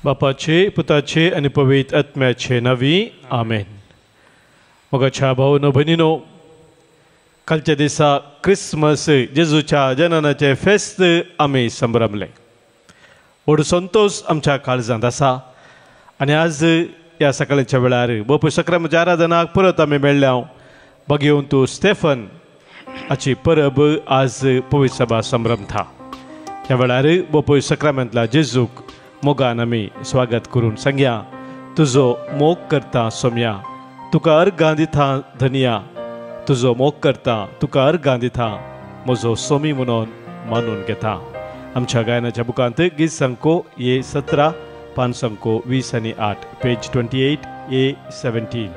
बापाचे पुताचे आणि पवित्र आत्म्याचे नावी आमेन. मोगाच्या भावनो भयणीनो, कालच्या दिसा क्रिसमस जेजूच्या जननाचे फेस्त आमी संभ्रमले. व्हड संतोष आमच्या काळजांत आसा आनी आज ह्या सकाळच्या वेळार बापूय सक्रामेच्या आराधनाक परत आमी मेळ्ळ्या. भगिवंतू स्टेफन हाची परब आज पवित्र सभा संभ्रमता. ह्या वेळार बापूय सक्रामेंतला जेजूक मोगान आमी स्वागत करून सांगया, तुजो मोग करता सोम्या, तुका अर्गां दिता धनिया, तुजो मोग करता तुका अर्गां दिता, म्हजो सोमी म्हणून मानून घेता. आमच्या गायनाच्या बुकांत गीत संको A17 पान संको 20 आणि 8 पेज 28 A17.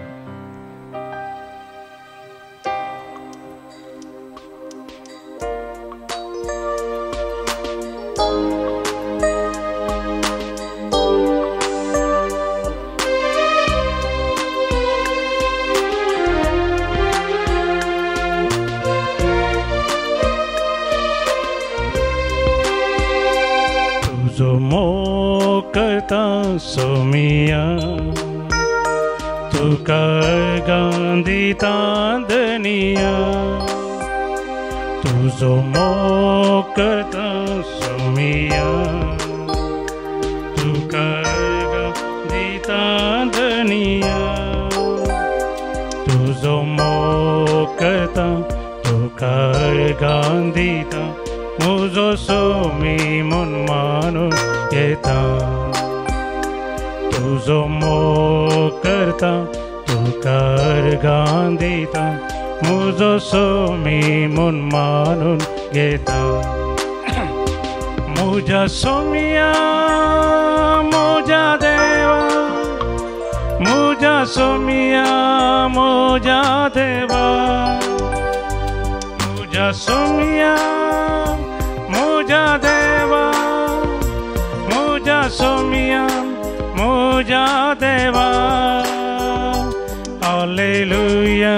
सोमिया तुका गांधीता धनिया, तुझो मोग करता सोमिया, तुका गांधीता धनिया, तुझो मोग करता तुका गांधीता, मुझो सोमी मन मानून घेता. तुझो मोग करता तुका अर्गां दिता, मुझो सोमी मन मानून घेता. मुझा सोमिया मुझा देवा, मुझा सोमिया मुझा देवा, मुझा सोमिया मुझा देवा, मुझा सोमिया मुझा देवा. हालेलुया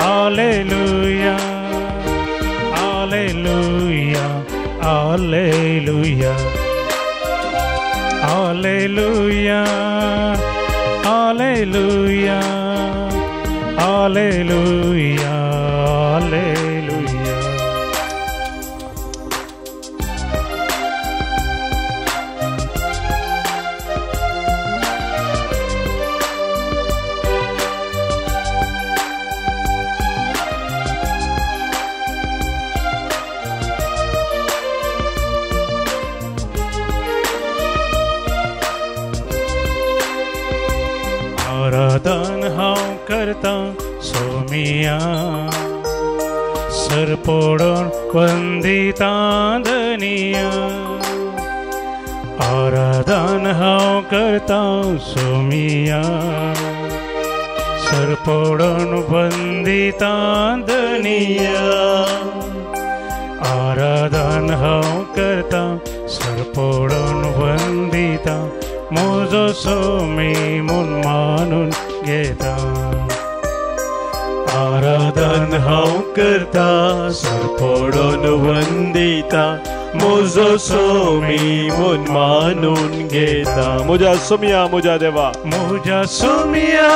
हालेलुया हालेलुया हालेलुया हालेलुया हालेलुया हालेलुया हालेलुया. आराधन हांव करता सोमिया, सर पडून वंदिता धनिया. आराधन हांव करता सोमिया, सर पडून वंदिता धनिया. आराधन हांव करता सर पडून वंदिता, मुझो सोमी मन मानून घेता. आराधन हांव करता सर पडून वंदिता, म्हजो सोमी मन मानून घेता. म्हज्या सोमिया म्हज्या देवा, मुझा सोमिया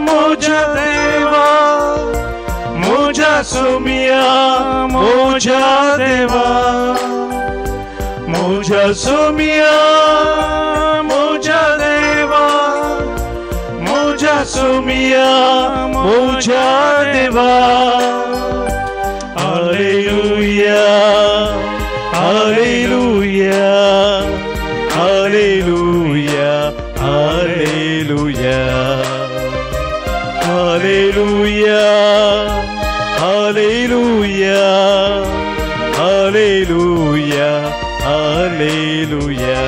मुझा देवा, मुझा सोमिया मुझा देवा, मुझा सोमिया मुझा देवा, मुझा सोमिया मुझा देवा. हालेलुया हालेलुया हालेलुया हालेलुया हालेलुया हालेलुया हालेलुया हालेलुया.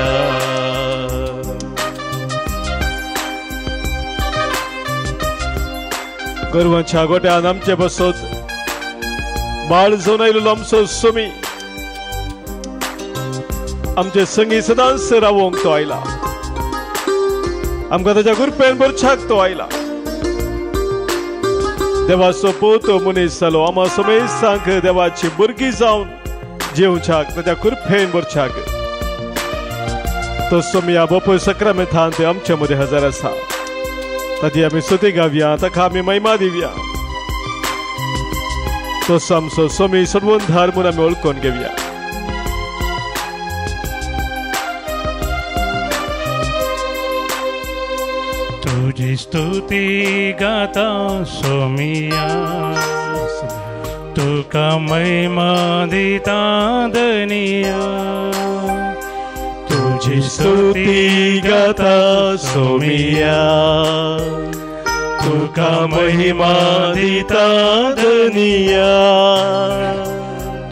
गोरवांच्या गोट्यान आमचे बसत बाळ जावन आयिल्लो आमचो सोमी, आमचे संगी सदांच रावोंक तो आयला. आमकां ताच्या कृपेन भरच्याक तो आयला. देवाचो पोतो मनीस जालो, आमा समेसांक देवाची भुरगीं जावन जेवच्याक ताच्या कृपेन भरच्याक. तो सोम्या बापूय सक्रामेंतान ते आमच्या मध्ये हजर आसा ताची आमी स्तुती गावया ताका आमी महिमा दिवया तो आमचो सोमी सर्वोद्धार म्हणून आमी वळखून घेवया तुझी स्तुती गाता सोमिया तुका महिमा दिता दनिया तुझी स्तुती गाता सोमिया तुका महिमा दिता दनिया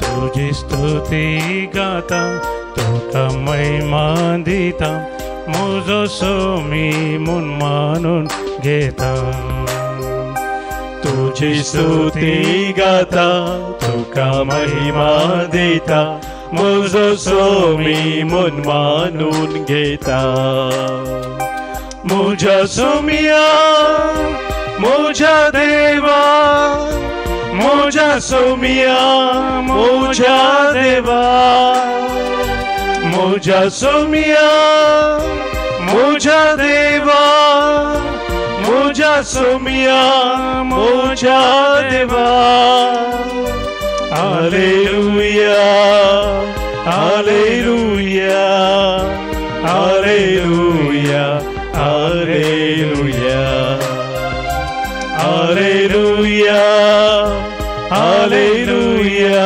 तुझी स्तुती गाता तुका महिमा दिता मुझो सोमी मुन मानून घेता तुझी स्तुती गाता तुका महिमा दिता मुझो सोमी मुन मानून घेता मुझा सोमिया मुझा देवा मुझा सोमिया मुझा देवा मुझा सोमिया मुझा देवा मुझा सोमिया मुझा देवा हालेलुया हालेलुया हालेलुया हालेलुया हालेलुया हालेलुया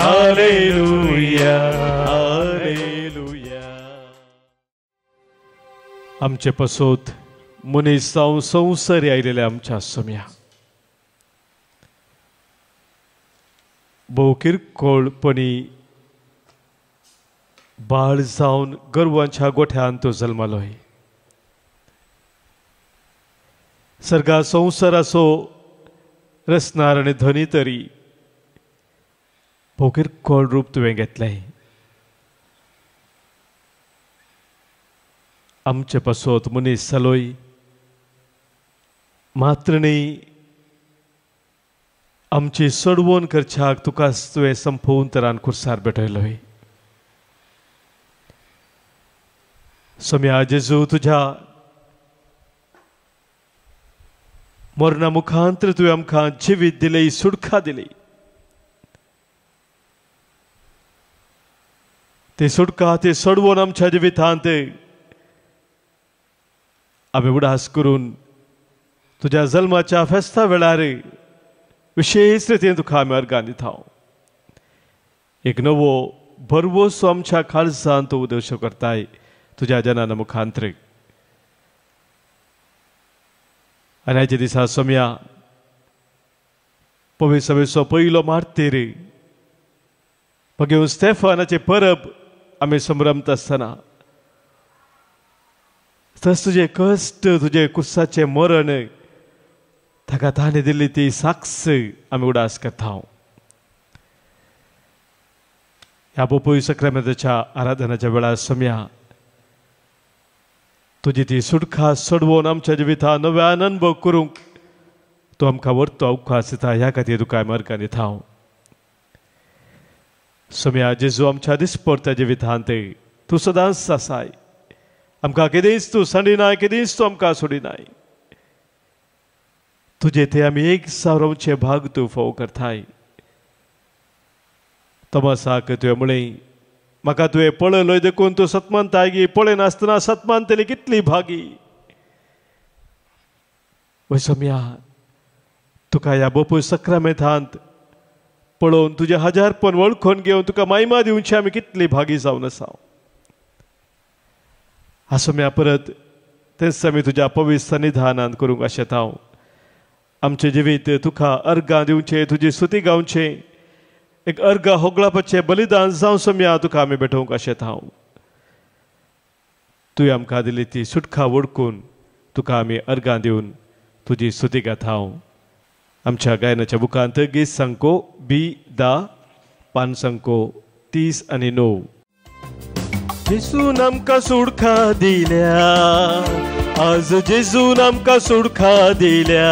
हालेलुया हालेलुया आमचे पसोत मनीस जावन संवसारी आयलेले आमच्या सोम्या भोव किरकोळपणी बाळ जावन गर्वांच्या गोठ्यान तो जल्मलोय सर्गा संवसाराचो रचणार आनी धनी तरी भोव किरकोळ रूप तुवें घेतलें आमचे पासोत मनीस जालोय मात्र न्ही आमची सडवण करच्याक तुकाच तुवें संपवून तरान खुर्सार भेटयलोय सोम्या जेजू तुझ्या मरणा मुखांतर तुवें आमकां जिवीत दिली सुडका दिली ते सुडका ते सडवण आमच्या जिवितांत आमी उडास करून तुझ्या जल्माच्या फेस्ता वेळार विशेष रितीन तुका आमी अर्गां दिता एक नवो भरवोसो आमच्या काळजांत तो उदय करताय तुझ्या जनाना मुखांतर आनी आयच्या दिसा सोम्या पवित्र सभेचो पयलो मार्तीर भगेवन स्टेफानाचे परब आमी संभ्रमत आसतना तस तुझे कश्ट तुझे कुसाचे मरण ताका ताणें दिल्ली ती साक्ष आमी उडास करता ह्या पवित्र सक्रामेंताच्या आराधनाच्या वेळार सोम्या तुजी ती सुडका सडवून आमच्या जिवितांत नव्यान अनुभव करूंक तूं आमकां व्हरतो अवकाश दिता ह्या खातीर तुका आमी अर्गां दिता सोम्या जेजू आमच्या दिसपडत्या जिवितांत तूं सदांच आसाय आमकां केदींच तूं सांडिनाय केदींच तूं आमकां सोडिनाय तुजे ते आमी एक सावरवचे भाग तूं फोव करताय तमासाक तुवें म्हळें म्हाका तुवें पळयलोय देखून तूं सतमानताय गी पळय नासतना सतमानतली कितली भागी वय सोम्या तुका ह्या बापूय सक्रामेंतांत पळोवन तुजें हजारपण वळखून घेवन तुका महिमा दिवची आमी कितली भागी जावन आसा सोम्या परत तेच आमी तुज्या पवित्र सन्निधानांत करूंक आशेता आमचें जिवीत तुका अर्गां दिवचें तुजी स्तुती गावचें एक अर्गां होगळापाचें बलिदान जावं सोम्या तुका आमी भेटोवंक आशेता तुवें आमकां दिली ती सुटका वळखून तुका आमी अर्गां दिवन तुजी स्तुती गाता आमच्या गायनाच्या बुकांत गीत संको B10 पान संको 30 आनी 9 जेजून आमकां सुडका दिल्या आज जेजून आमकां सुडका दिल्या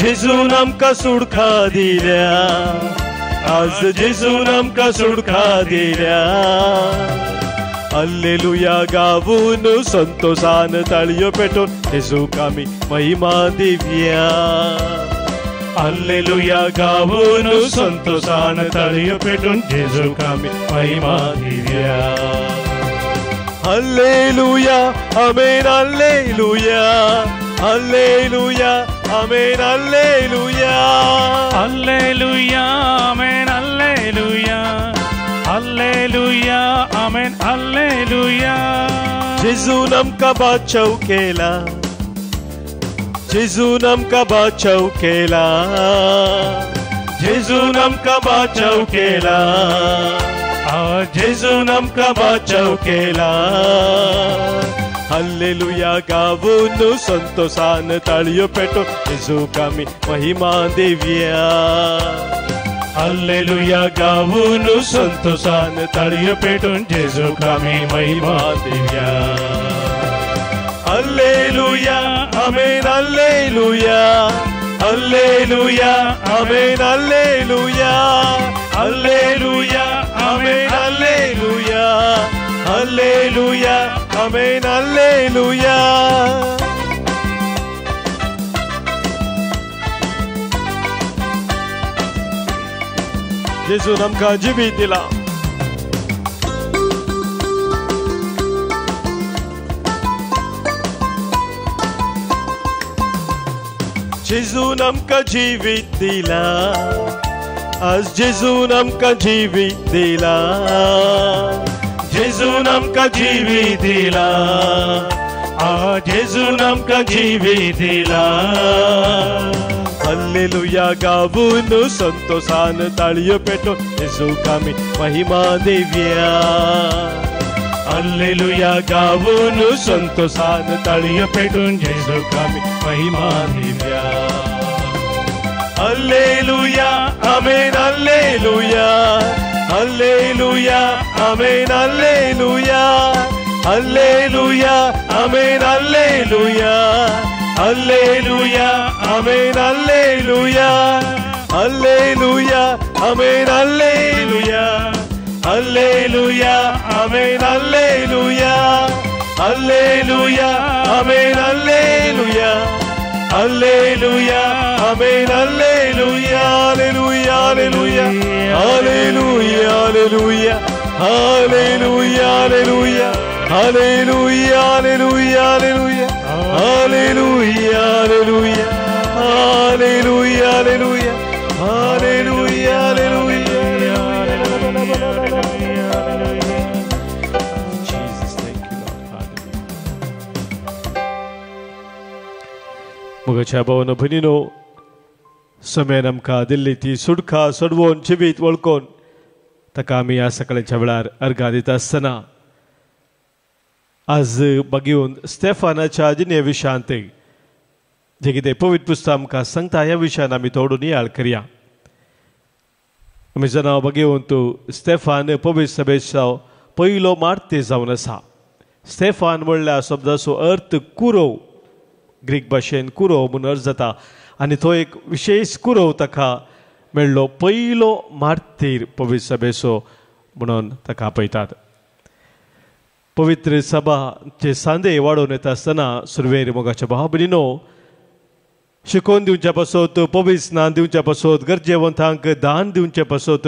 जेजून आमकां सुडका दिल्या आज जेजून आमकां सुडका दिल्या हल्लेलुया गाऊन संतोषान ताळयो पेटून येशूक आम्ही महिमा देऊया. हल्लेलुया गाऊन संतोषान ताळयो पेटून येशूक आम्ही महिमा देऊया. हल्लेलुया आमेन हल्लेलुया हल्लेलुया आमेन हल्लेलुया. हल्लेलुया आमेन हल्लेलुया हल्लेलुया आमेन हल्लेलुया. जेजून आमकां बाचाव केला, जेजून आमकां बाचाव केला, जेजून आमकां बाचाव केला, जेजून आमकां बाचाव केला. हल्लेलुया गाऊन संतोषान ताळयो पेटून येशूक आम्ही महिमा देऊया. हल्लेलुया गाऊन संतोषान ताळयो पेटून येशूक आम्ही महिमा देऊया. हल्लेलुया आमेन हल्लेलुया हल्लेलुया आमेन हल्लेलुया हल्लेलुया आमेन हल्लेलुया हल्लेलुया आमेन हल्लेलुया. जेजून आमकां जिवीत दिला. जेजून आमकां जिवीत दिला, आज जेजून आमकां जिवीत दिला, जेजून आमकां जिवीत दिला, जेजून आमकां जिवीत दिला. हल्लेलुया गाऊन संतोषान ताळयो पेटून येशूक आम्ही महिमा देऊया. हल्लेलुया गाऊन संतोषान ताळयो पेटून येशूक आम्ही महिमा देऊया. हल्लेलुया आमेन हल्लेलुया हल्लेलुया आमेन हल्लेलुया हल्लेलुया आमेन हल्लेलुया हल्लेलुया आमेन हल्लेलुया हल्लेलुया आमेन हल्लेलुया हल्लेलुया आमेन हल्लेलुया हल्लेलुया आमेन हल्लेलुया हल्लेलुया आमेन हल्लेलुया. हालेलुया हालेलुया हालेलुया हालेलुया हालेलुया हालेलुया हालेलुया हालेलुया हालेलुया हालेलुया हालेलुया हालेलुया हालेलुया हालेलुया हालेलुया. मुगाच्या भावन भयणीनो, समेन आमकां दिल्ली ती सुडका सोडवून जिवीत वळखून ताका आमी ह्या सकाळच्या वेळार अर्घां दिता आसतना आज बघून स्टेफानाच्या जिणे विशयांत जे कितें पवित्र पुस्तक आमकां सांगता ह्या विशयान आमी थोडो नियाळ करया. आमी जाणा बघून तूं स्टेफान पवित्र सभेचो पयलो मार्ते जावन आसा. स्टेफान म्हणल्यार शब्दाचो अर्थ कुरो, ग्रीक भाशेन कुरो म्हणून अर्थ जाता आनी तो एक विशेष कुरो ताका मेळ्ळो. पयलो मार्तीर पवित्र सभेचो म्हणून ताका आपयतात. पवित्र सभाचे सांदे वाडोवन येता आसतना सुरवेर मोगाच्या भाव भयणीनो, शिकोवन दिवचे पासत, पवित्र स्नान दिवचे पासत, गरजेवंतांक दान दिवचे पासत,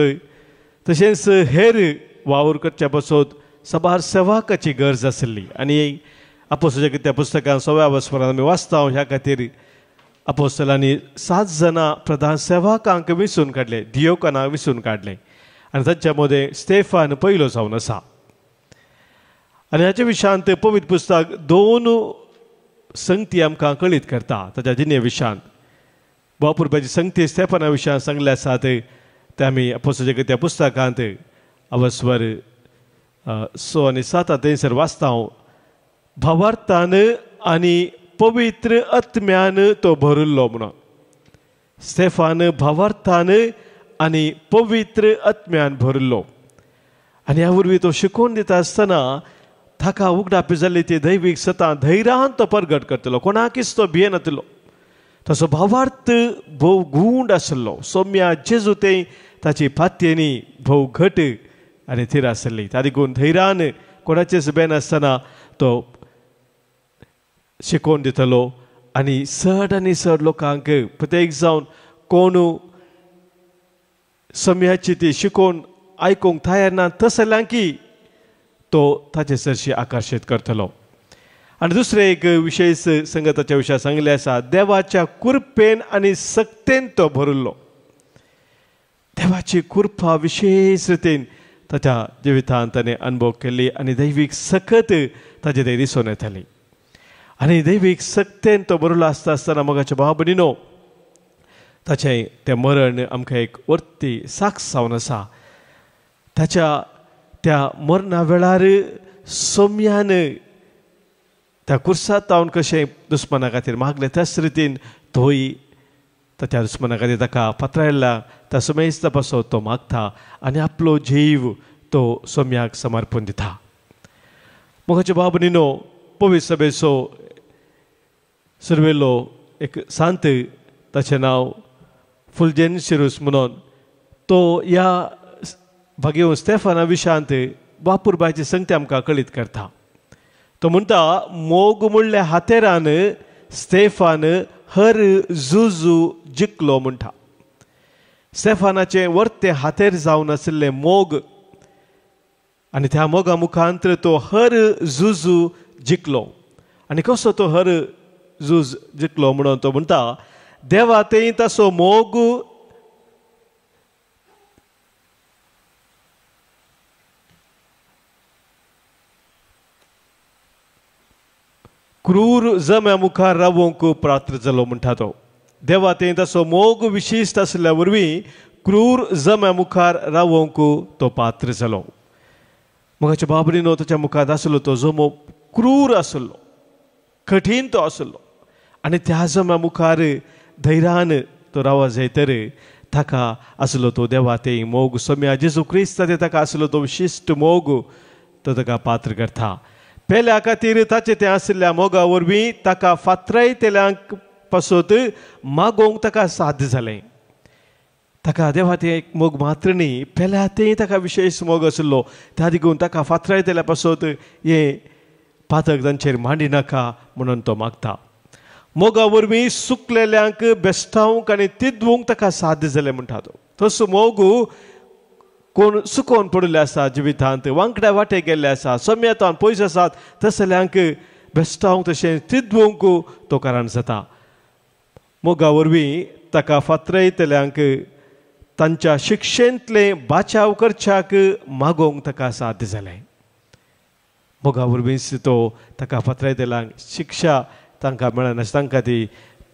तशेंच हेर वावर करचे पासत सभार सेवाकाची गरज आसली. आनी आपोस्तलाच्या त्या पुस्तकान 6व्या वस्परान आमी वाचता. ह्या खातीर आपोस्तलांनी 7 जाणां प्रधान सेवकांक विंचून काडले, दियोकानांक विंचून काडले आनी तांच्या मदें स्टेफान पयलो जावन आसा. आनी हाच्या विशयांत पवित्र पुस्तक 2 संगती आमकां कळीत करता. ताच्या जिणे विशयांत भावपुरब्याची संगती स्टेफाना विशयांत सांगले आसात ते आमी आपोस्तलाच्या त्या पुस्तकांत अवस्वर 6 आनी 7 थंयसर वाचता. भावार्थान आनी पवित्र आत्म्यान तो भरिल्लो म्हणून. स्टेफान भावार्थान आनी पवित्र आत्म्यान भरिल्लो आनी ह्या वरवीं तो शिकोवन दिता आसतना ताका उगडापी जाल्ली ती दैवीक सतां धैर्यान तो परगट करतलो, कोणाकीच तो भियेनातलो. तसो भावार्थ भोव गूंड आसलो. सौम्या जेजूते ताची पातयेनी भोव घट आनी थीर आसली. ताका लागून धैर्यान कोणाचेच बेन आसतना तो शिकोवन दितलो आनी चड लोकांक प्रत्येक जावन कोण सम्याची ती शिकोवन आयकूंक तयार ना तसल्यांक की तो ताचे चडशी आकर्शीत करतलो. आनी दुसरे एक विशेश संगताच्या विशयात सांगले आसा, देवाच्या कृपेन आनी सक्तेन तो भरिल्लो. देवाची कृपा विशेष रितीन ताच्या जिवितांत ताणें अनुभव केल्ली आनी दैवीक सकत ताचे थंय दिसून येताली. आनी दैवीक सक्तेन तो भरिल्लो आसतना मोगाच्या भाव भयणीनो, ताचें तें मरण आमकां एक वर्ती साक्ष जावन आसा. ताच्या त्या मरणा वेळार सोम्यान त्या कुर्सात जावन कशें दुस्मना खातीर मागलें त्याच रितीन तोय ताच्या दुस्मना खातीर ताका पात्रायला त्या सुमेज तपासो तो मागता आनी आपलो जीव तो सोम्याक समर्पण दिता. मोगाच्या भाव भयणीनो, पवित्र सभेचो सर्वेलो एक सांत, ताचें नांव फुलजेन्शिरूस म्हणून, तो ह्या भाग्यव स्टेफाना विशांत वापूरबायची संगती आमकां कळीत करता. तो म्हणटा, मोग म्हणल्या हातेरान स्टेफान हर झुजू जिखलो म्हणटा. स्टेफानाचें वर्तें हातेर जावन आशिल्लें मोग आनी त्या मोगा मुखांतर तो हर झुजू जिखलो. आनी कसो तो हर झूज जिखलो म्हणून तो म्हणटा, देवा तें तसो मोग क्रूर जम्या मुखार रावोंक पात्र जालो म्हणटा तो. देवा तें तसो मोग विशिश्ट आसल्या वरवीं क्रूर जम्या मुखार रावोंक तो पात्र जालो. मोगाच्या भाव भयणीनो, ताच्या मुखार आसलो तो जमो क्रूर आसलो, कठीण तो आसलो. आनी त्या जम्या मुखार धैर्यान तो रावा जायतर ताका आसलो तो देवा तें मोग सोम्या जेजू क्रिस्त ताका आसलो तो विशिश्ट मोग तो ताका पात्र करता. पेल्या खातीर ताचे तें आशिल्ल्या मोगा वरवीं ताका फातरायतेल्यांक पासत मागोवंक ताका साध्य जालें. ताका देवा तें एक मोग मात्र न्ही, पेल्या तें ताका विशेश मोग आशिल्लो. त्या देखून ताका फातरायतेल्या पासत हे पातक तांचेर मांडी नाका म्हणून तो मागता. मोगा वरवीं सुकलेल्यांक बेश्टावंक आनी तिदवंक ताका साध्य जालें म्हणटा तो. तसो मोग कोण सुकोवन पडिल्ले आसा जिवितांत, वांकड्या वाटे गेल्ले आसा, सोम्यातान पयस आसात, तसल्यांक बेश्टावंक तशें तिदवंक तो कारण जाता. मोगा वरवीं ताका फातरायतल्यांक तांच्या शिक्षेंतले बाचाव करच्याक मागोवंक ताका साध्य जालें. मोगा वरवींच तो ताका फातरायतल्यांक शिक्षा तांकां मेळना, तांकां ती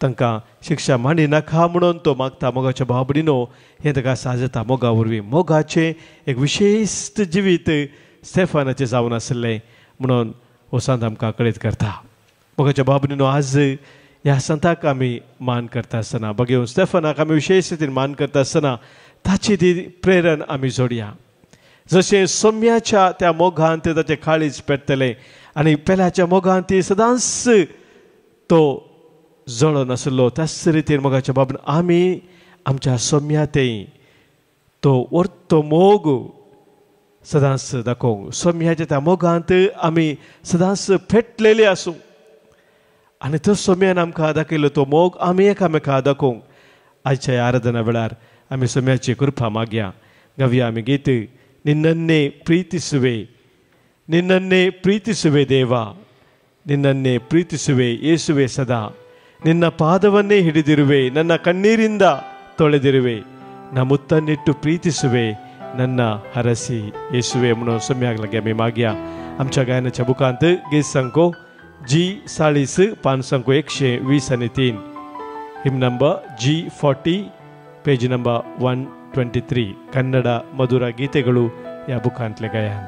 तांकां शिक्षा मांडी नाका म्हणून तो मागता. मोगाच्या भाव भयणीनो, हें ताका साजता मोगा वरवीं. मोगाचें एक विशेश जिवीत स्टेफानाचें जावन आसलें म्हणून हो संत आमकां कळीत करता. मोगाच्या भाव भयणीनो, आज ह्या संताक आमी मान करता आसतना, भगेव स्टेफानाक आमी विशेश रितीन मान करता आसतना ताची ती प्रेरण आमी जोडया. जशें सोम्याच्या त्या मोगांत ताचें काळीज पेट्टलें आनी पेल्याच्या मोगांत ती सदांच तो जळो नासलो, त्याच रितीन मोगाच्या बाबतींत आमी आमच्या सोम्यातेय तो वर्तो मोग सदांच दाखोवंक, सोम्याच्या त्या मोगांत आमी सदांच पेटलेली आसूं आनी तो सोम्यान आमकां दाखयलो तो मोग आमी एकामेकांक दाखोवंक. आजच्या आराधना वेळार आमी सोम्याची कृपा मागया. गावया आमी गीत, निन्नन्ने प्रीतिसुवे, निन्नन्ने प्रीतिसुवे ದೇವಾ, ನಿನ್ನನ್ನೇ ಪ್ರೀತಿಸುವೆ ಯೇಸುವೆ ಸದಾ, ನಿನ್ನ ಪಾದವನ್ನೇ ಹಿಡಿದಿರುವೆ, ನನ್ನ ಕಣ್ಣೀರಿಂದ ತೊಳೆದಿರುವೆ, ನಾ ಮುತ್ತನ್ನಿಟ್ಟು ಪ್ರೀತಿಸುವೆ, ನನ್ನ ಹರಸಿ ಯೇಸುವೆ म्हणून सोम्याक आमी मागया. आमच्या गायनाच्या बुकांत गीत संको G40 पान संको 120 आणि 3, hymn number G40 page number 123, Kannada ಮಧುರ ಗೀತೆಗಳು या बुकांतले गायन.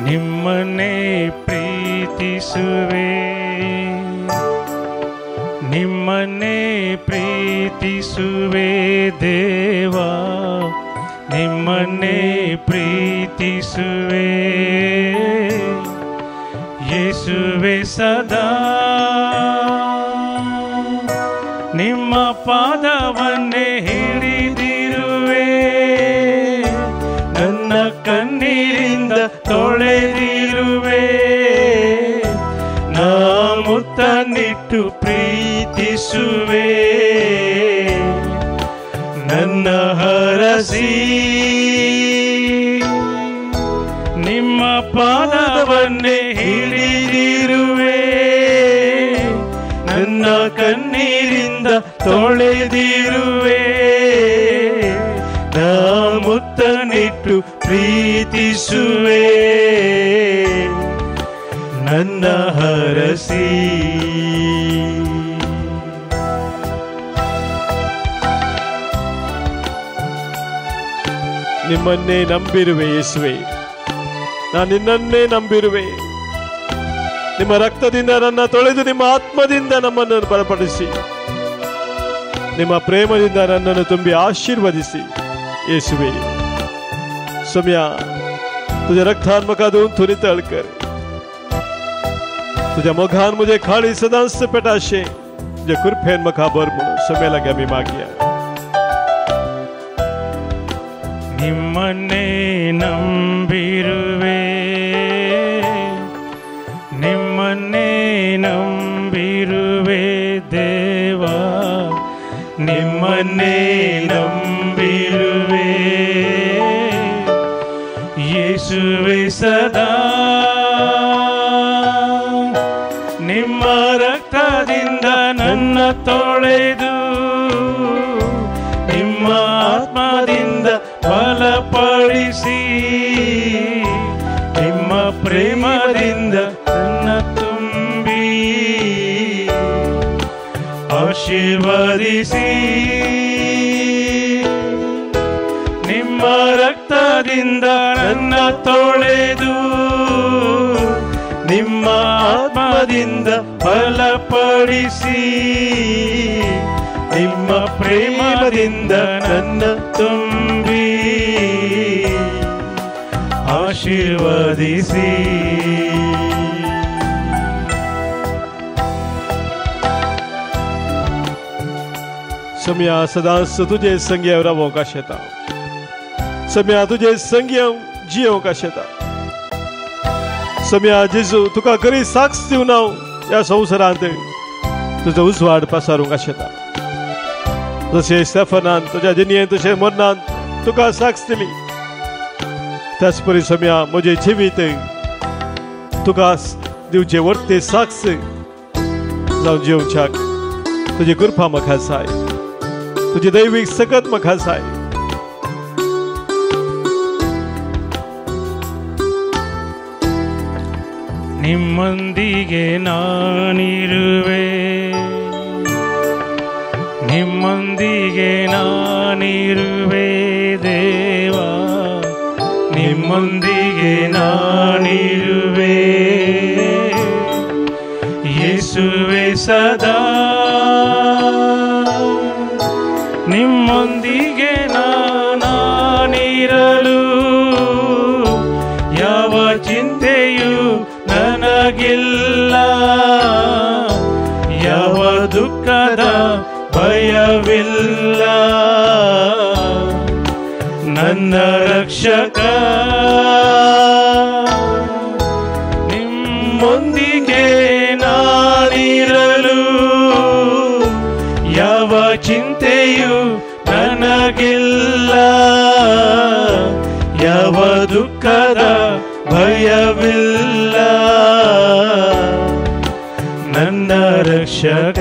ನಿಮ್ಮನ್ನೇ ಪ್ರೀತಿಸುವೆ, ನಿಮ್ಮನ್ನೇ ಪ್ರೀತಿಸುವೆ ದೇವಾ, ನಿಮ್ಮನ್ನೇ ಪ್ರೀತಿಸುವೆ ಯೇಸುವೆ ಸದಾ ನಿಮ್ಮ ಪಾದವನ್ನೇ ಹಿಡಿದಿರುವೆ ನನ್ನ ಕಣ್ಣೀರಿಂದ ತೊಳೆದಿರುವೆ ನಾ ಮುತ್ತನ್ನಿಟ್ಟು ಪ್ರೀತಿಸುವೆ ನನ್ನ ಹರಸಿ ನಿಮ್ಮ ಪಾದವನ್ನೇ ಹಿಡಿದಿರುವೆ ನನ್ನ ಕಣ್ಣೀರಿಂದ ತೊಳೆದಿರುವೆ ನಾ ಮುತ್ತನಿಟ್ಟು ಪ್ರೀತಿಸುವೆ ನನ್ನ ಹರಸಿ ನಿಮ್ಮನ್ನೇ ನಂಬಿರುವೆ ಯೇಸುವೆ, ನಾನು ನಿನ್ನನ್ನೇ ನಂಬಿರುವೆ. ನಿಮ್ಮ ರಕ್ತದಿಂದ ನನ್ನ ತೊಳೆದು ನಿಮ್ಮ ಆತ್ಮದಿಂದ ನಮ್ಮನ್ನು ಬಲಪಡಿಸಿ ನಿಮ್ಮ ಪ್ರೇಮದಿಂದ ನನ್ನನ್ನು ತುಂಬಿ ಆಶೀರ್ವದಿಸಿ ಯೇಸುವೆ. सोम्या तुझ्या रक्तान म्हाका धुवन तुनी कर. तुझ्या मोगान मुझे खाली सदांच पेटाशे तुझ्या कृपेन म्हाका भर म्हणून सोम्या लागी आमी मागया. ನಿಮ್ಮನ್ನೇ ನಂಬಿರುವೆ ನಿಮ್ಮನ್ನೇ ನಂಬಿರುವೆ ದೇವಾ ನಿಮ್ಮನ್ನೇ ನಂಬಿರುವೆ ಯೇಸುವೆ ಸದಾ ನಿಮ್ಮ ರಕ್ತದಿಂದ ನನ್ನ ತೊಳೆದು ನಿಮ್ಮ ಆತ್ಮದಿಂದ ಬಲಪಡಿಸಿ ನಿಮ್ಮ ಪ್ರೇಮದಿಂದ ನನ್ನ ತುಂಬಿ ಆಶೀರ್ವದಿಸಿ ನಿಮ್ಮ ರಕ್ತದಿಂದ ನನ್ನ ತೊಳೆದು ನಿಮ್ಮ ಆತ್ಮದಿಂದ ಬಲಪಡಿಸಿ ನಿಮ್ಮ ಪ್ರೇಮದಿಂದ ನನ್ನ ತುಂಬಿ ಆಶೀರ್ವದಿಸಿ. सम्या सदांच तुझे संगी रावों का शेता सम्या तुझे संगी जियों का शेता सम्या जेजू तुका खरी साक्ष दिवन हांव ह्या संवसारांत तुजो उजवाड पसारूंक शेता. जशें स्टेफनान तुज्या जिणयेंत तशें मरणांत तुका साक्ष दिली त्याच परी सम्या म्हजें जिवीत तुका दिवचे वर्ते साक्ष जावन जिवच्याक तुजी कृपा म्हाका जाय तुझी दैवीक सकत म्हाका जाय. ನಿಮ್ಮೊಂದಿಗೆ ನಾನಿರುವೆ ನಿಮ್ಮೊಂದಿಗೆ ನಾನಿರುವೆ ದೇವಾ ನಿಮ್ಮೊಂದಿಗೆ ನಾನಿರುವೆ ಯೇಸುವೆ ಸದಾ ನಿಮ್ಮೊಂದಿಗೆ ನಾನಿರಲು ಯಾವ ಚಿಂತೆಯೂ ನನಗಿಲ್ಲ ಯಾವ ದುಃಖದ ಭಯವಿಲ್ಲ ನನ್ನ ರಕ್ಷಕ ನಿಮ್ಮೊಂದಿಗೆ ನಾನಿರಲು ಯಾವ ಚಿಂತೆಯೂ ನನಗಿಲ್ಲ ಯಾವ ದುಃಖದ ಭಯವಿಲ್ಲ ನನ್ನ ರಕ್ಷಕ.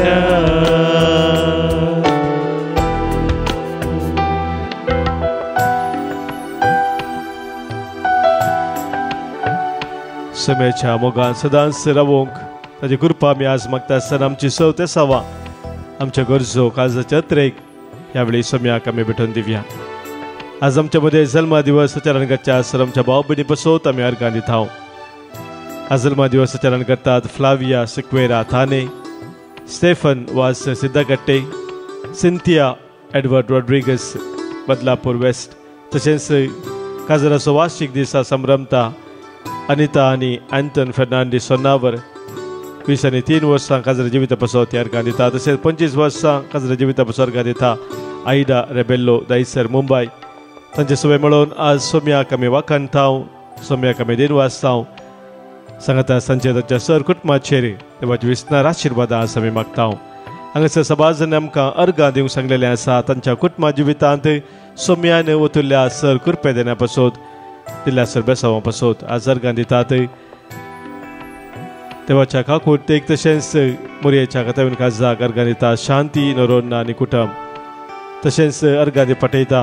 सम्याच्या मोगान सदांच रावोंक ताची कृपा आमी आज मागता आसतना आमची सवते सवा आमच्या गरजो काळजाच्या त्रेक ह्या वेळी सम्याक आमी भेटून दिवया. आज आमच्या मध्ये जल्मा दिवस आचरण करच्या सर आमच्या भाव भयणी पसोत आमी अर्गां दिता. आज जल्मा दिवस आचरण करतात Flavia Sequeira Thane, Stephen Vaz Siddhagatte, Cynthia Edward Rodrigues Badlapur west, तशेंच काजराचो वार्षिक दीस संभ्रमता अनिता आनी अँटन फेर्नांडीस सोनावर 20 आनी 3 वर्सां काजरा जिविता पासत अर्घां दिता. तशेंच 25 वर्सां काजरा जिविता पासत अर्घां दिता आयडा रेबेल्लो दायसर मुंबय. तांचे सगळे मेळून आज सोम्याक आमी वाखाणटाव, सोम्याक आमी दिनवासताव. सांगाता सांचे तांच्या सर कुटुंबाचेर देवाची विस्तार आशिर्वादां आज आमी मागताव. हांगासर सभाजन आमकां अर्घां दिवंक सांगलेलें आसा. तांच्या कुटुंबा जिवितांत सोम्यान वतुल्ल्या सर कुरपे देण्या पासत दिल्ल्या सर बेसांवा पासत आज अर्घां दितात. देवाच्या काकुर्तेक तशेंच मोरयेच्या कातावीन काजाक अर्घां दिता शांती नरोन्ना आनी कुटुंब. तशेंच अर्घां पटयता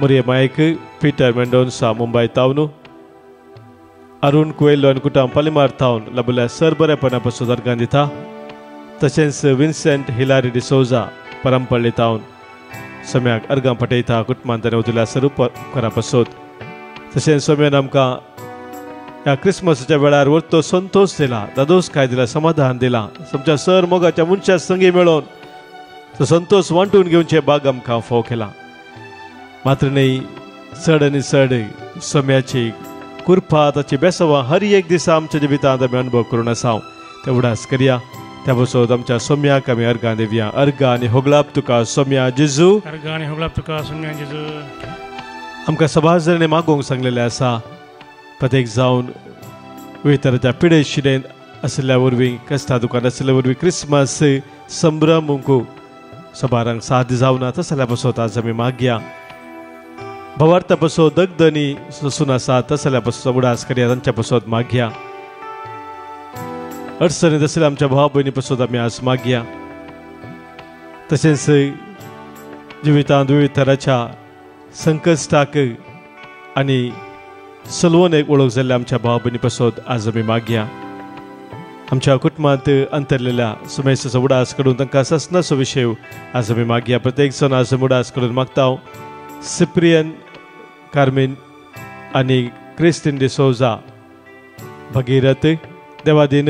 मोरये मायक पीटर मेंडोन्सा मुंबय तावन, अरुण कुएल्लो आनी कुटुंब पालिमार तावन लाभल्या सर बरेपणा पासून अर्घां दिता. तशेंच विन्सेंट हिलारी डिसोजा परंपल्ली तावन सोम्याक अर्घां पटयता कुटुंबान ताणें वतुल्ल्या सर उपकारा पासत. तशेंच सोम्यान आमकां ह्या क्रिसमसाच्या वेळार वरतो संतोष दिला, दादोसकाय दिला, समाधान दिला. तुमच्या सर मोगाच्या मनशा संगी मेळोन तो संतोष वांटून घेवचे भाग आमकां फाव केला. मात्र न्ही चड आनी चड सोम्याची कृपा ताची बेसवां हर एक दिसा आमच्या जिवितांत आमी अनुभव करून आसा. ते उडास करया. त्या पासत आमच्या सोम्याक आमी अर्घां दिवया. अर्घां आनी होगलाप तुका सोम्या जेजू, अर्घां आनी होगलाप तुका सोम्या जेजू. आमकां सभाजणे मागोवंक सांगलेलें आसा. प्रत्येक जावन वेतराच्या पिडे शिडेन आसल्या वरवीं कश्टा दुकान आसल्या वरवीं क्रिसमस संभ्रमूंक सभारांक साथ जावना. तस जाल्या पासत आज आमी मागया. भवार्था पासत दगदनी सोसून आसा. तस जाल्या पासत उडास करया. तांच्या पासत मागया. अडचणीत आसल्या आमच्या भाव भयणी पासत आमी आज मागया. तशेंच जिवितांत विविध तराच्या संकश्टाक आनी सलवणेक वळख जाल्ल्या आमच्या भाव भयणी पासत आज आमी मागया. आमच्या कुटुंबांत अंतरलेल्या सुमेसाचो उडास कडून तांकां ससनाचो विशय आज आमी मागया. प्रत्येक जण आज उडास कडून मागता. सिप्रियन कार्मिन आनी क्रिस्टीन डिसोजा भगीरथ देवादीन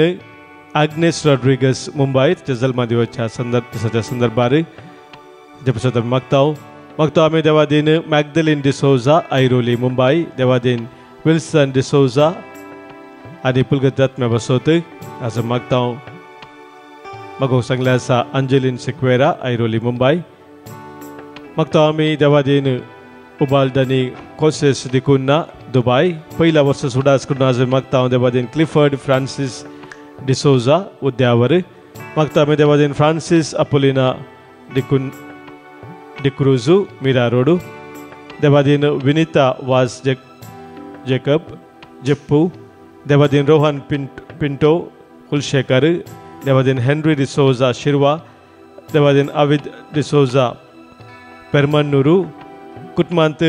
आग्नेस रॉड्रिगस मुंबय ताच्या जल्मदिवाच्या दिसाच्या संदर्भार ताचे पासत आमी मागता आमी देवादीन मॅगदलीन डिसोजा ऐरोली मुंबय, देवादीन विल्सन डिसोजा आनी पुलगत्यात्म्या पासत आज मागता. मागोवंक सांगलें आसा अंजलीन सिक्वेरा ऐरोली मुंबय. मागता आमी देवादीन उबाल्दानी कोसेस दिकुन्ना दुबय. पहिल्या वर्सा सुडास करून आज मागता देवादीन क्लिफर्ड फ्रांसीस डिसोजा उद्यावर. मागता आमी देवादीन फ्रांसीस अपोलिना डिक्रुजू मीरा रोड. देवादीन विनीता वास जेकब जेप्पू. देवादीन रोहन पिंटो कुलशेखर. देवादीन हेनरी डिसोजा शिरवा. देवादीन आविद डिसोजा पेरमन्नूरू. कुटुंबांत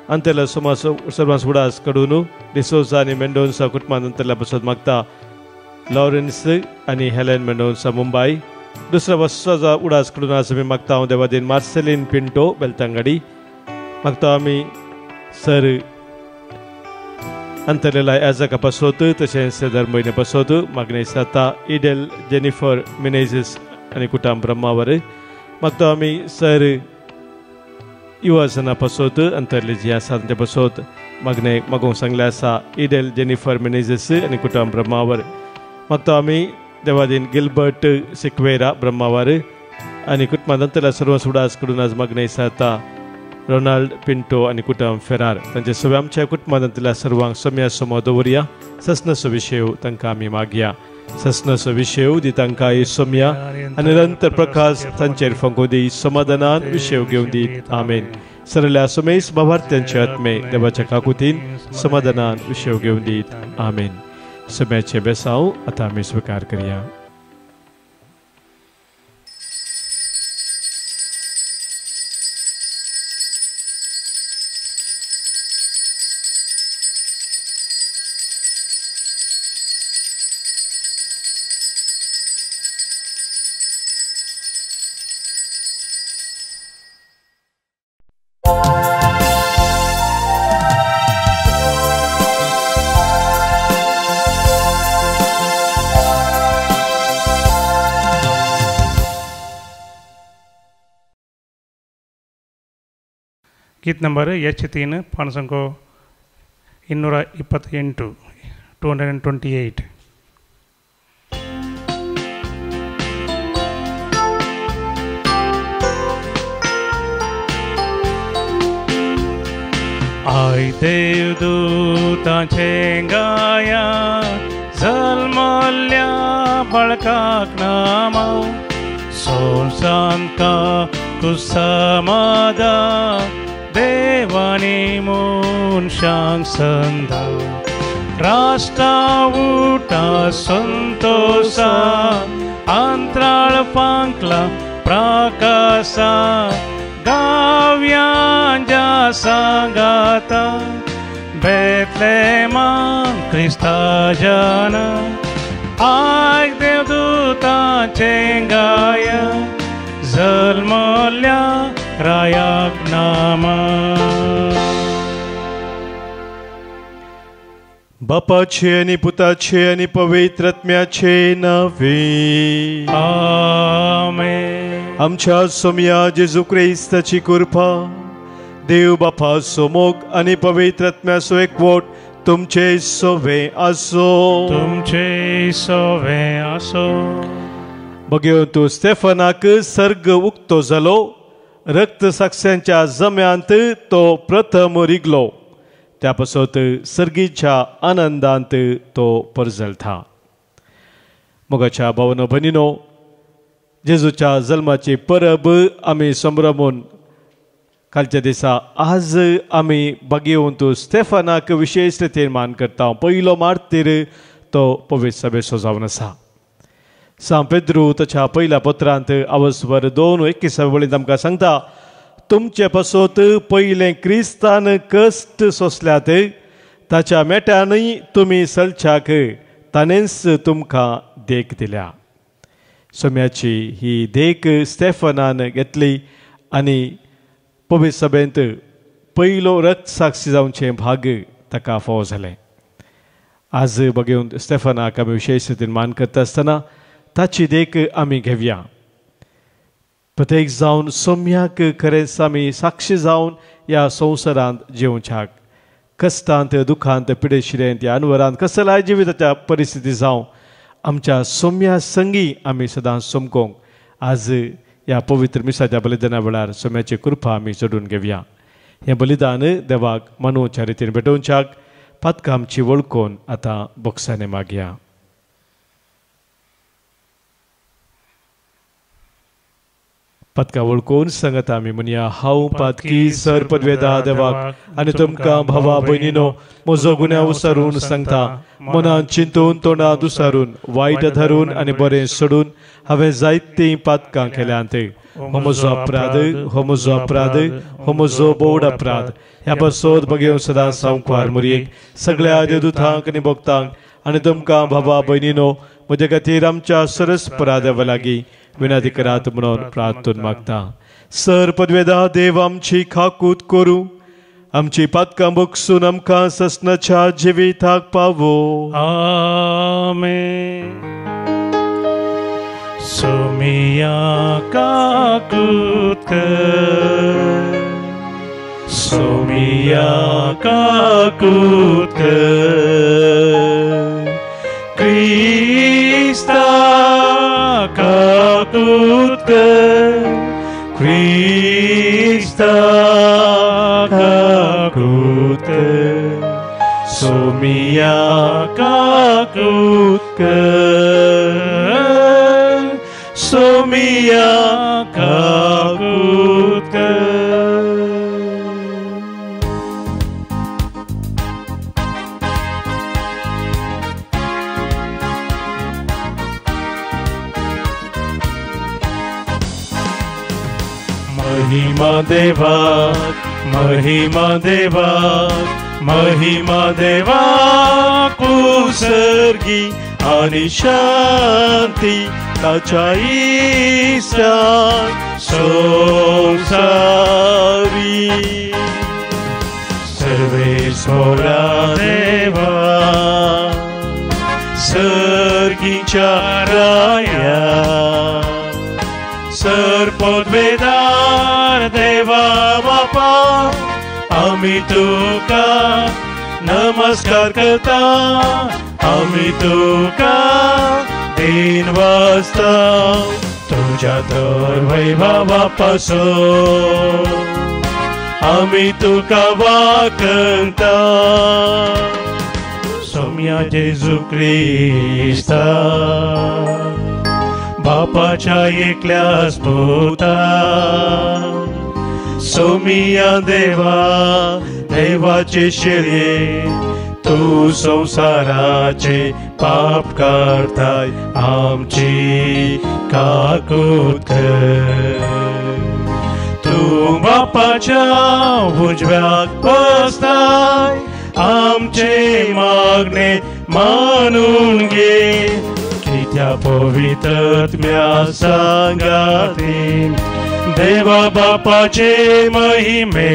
अंतरल्या सर्वांस उडास कडून डिसोजा आनी मेंडोन्सा कुटुंबांत अंतरल्या पासत मागता. लॉरेन्स आनी हेलेन मेंडोन्सा मुंबय. दुसऱ्या वर्साचा उडास कडून आज आमी मागता देवादीन मार्सेलीन पिंटो बेलतांगडी. मागता आमी सर अंतरलेला याजका पासत तशेंच धर्मयने पासत मागणी जाता. इडेल जेनिफर मिनेझीस आनी कुटुंब ब्रह्मावर. मागता आमी सर युवासना पासत अंतरली जी आसा तांचे पासत मागणे मागोवंक सांगलें आसा. इडेल जेनिफर मिनेझीस आनी कुटुंब ब्रह्मावर. मागता आमी देवादीन गिल्बर्ट सिक्वेरा ब्रह्मावर आनी कुटुंबांत अंतरल्या सर्व सुडास कडून आज मागणी जाता. रोनाल्ड पिंटो आनी कुटुंब फेरार. तांचे सगळे आमच्या कुटुंबांत अंतरल्या सर्वांक सोम्या समोर दवरया. ससनाचो विशय तांकां आमी मागया. ससनाचो विशय दी तांकां ही सोम्या आनी निरंतर प्रकाश तांचेर फंगो दी. समाधानान विशय घेवन दीत. आमेन. सरल्या सोमेस भावार्थ्यांचे आत्मे देवाच्या काकुतीन समाधानान विशय घेवन दीत. आमेन. सोम्याचे बेसांव आतां आमी स्वीकार करया. ಗೀತ್ ನಂಬರ್ H3 ಪಾಣಸಂಕೋ 228 228. Ai देवदूतांचे गाया जल्मल्या बाळकाक नामा सोसांका कुसमादा देवानी मुनशांग संदा राष्ट्रा उटा संतोषा अंतराळ पांकला प्रकाशा गाव्यांच्या सांगाता बेतलेमान ख्रिस्ता जन आय देवदूतांचे गाय जल्मल्या रायाक नामा. बापाचे आणि पुताचे आणि पवित्रात्म्याचे नावे. आमेन. आमच्या सोम्या जेजू ख्रिस्ताची कृपा देव बापाचो मोग आणि पवित्रात्म्याचो एकवट तुमचे सोवे असो. तुमचे सोवे असो. भगवंत स्टेफनाक सर्ग उक्तो जालो. रक्त साक्षांच्या जम्यांत तो प्रथम रिगलो. त्यापासून सर्गीच्या आनंदांत तो परजळता. मोगाच्या भावन भयणीनो, जेजूच्या जल्माची परब आमी संभ्रमून कालच्या दिसा आज आमी भगवंत स्टेफनाक विशेष रितीन मान करता. पयलो मार्तीर तो पवित्र सभेचो जावन आसा. सा पेद्रू ताच्या पयल्या पत्रांत अवस्वर 2:21 वळींत आमकां सांगता, तुमचे पासत पयले क्रिस्तान कश्ट सोंसल्यात ताच्या मेट्यानय तुमी सलच्याक ताणेंच तुमकां देख दिल्या. सोम्याची ही देख स्टेफनान घेतली आनी पवित्र सभेंत पयलो रक्त साक्षी जावचे भाग ताका फावो जाले. आज भगवंत स्टेफनाक आमी विशेश रितीन मान करता आसतना ताची देख आमी घेवया. प्रत्येक जावन सोम्याक खरेंच आमी साक्षी जावन ह्या संवसारांत जिवच्याक कश्टांत दुखांत पिडेशिरेंत ह्या अनवरांत कसल्याय जिविताच्या परिस्थिती जावं आमच्या सोम्या संगी आमी सदांच सोमकोंक आज ह्या पवित्र मिसाच्या बलिदाना वेळार सोम्याची कृपा आमी जोडून घेवया. हें बलिदान देवाक मनोवच्या रितीन भेटोवच्याक पातकां आमची वळखून आतां बोक्सांनी मागया. पदका वळखून सांगता आमी म्हणया, हांव पातकी सर पदवेदा देवाक आनी तुमकां भावा भयणीनो म्हजो गुन्यांव विसरून सांगता. मनान चिंतून तोंडांत उसारून वायट धरून आनी बरें सोडून हांवें जायतीं पातकां केल्यांत. हो म्हजो अपराध, हो म्हजो अपराध, हो म्हजो बोड अपराध. ह्या पासत भगवंत सदांच सांवकार मुरयेक सगळ्या देवदूतांक आनी भक्तांक आनी तुमकां भावा भयणीनो म्हजे खातीर आमच्या सरस्परा देवा लागीं विनंती करात म्हणून प्रार्थून मागता. सर पदवेदा देव आमची खाकूत करूं, आमची पातकां बगसून आमकां ससनाच्या जिविताक पावो. आमेन. सोमिया काकूत कर, सोमिया काकूत कर, क्रिस्ता काकूत कर, क्रिस्ता काकूत कर, सोमिया काकूत कर, सोमिया काकूत कर. महिमा देवाक, महिमा देवाक, महिमा देवाक उसर्गी आनी शांती ताच्या ईश्याक संसारी. सर्वेश्वरा देवा सर्गीच्या राया सर पदवेदार देवा बापा तुका नमस्कार करता, आम्ही तुका दिन वाजता, तुझ्या तर वैभवापासून आम्ही तुका वाकंता. सौम्या जेजू ख्रिस्ता, बापाच्या एकल्याच पुता, सौम्या देवा, देवाचे शरीर, तू संसाराचे पाप करताय आमची काकूत कर. तू बापाच्या उजव्याक बसताय, आमचे मागणे मानून घे, की त्या पवित्रत्म्या संगातीन देवा बापाचे महिमे.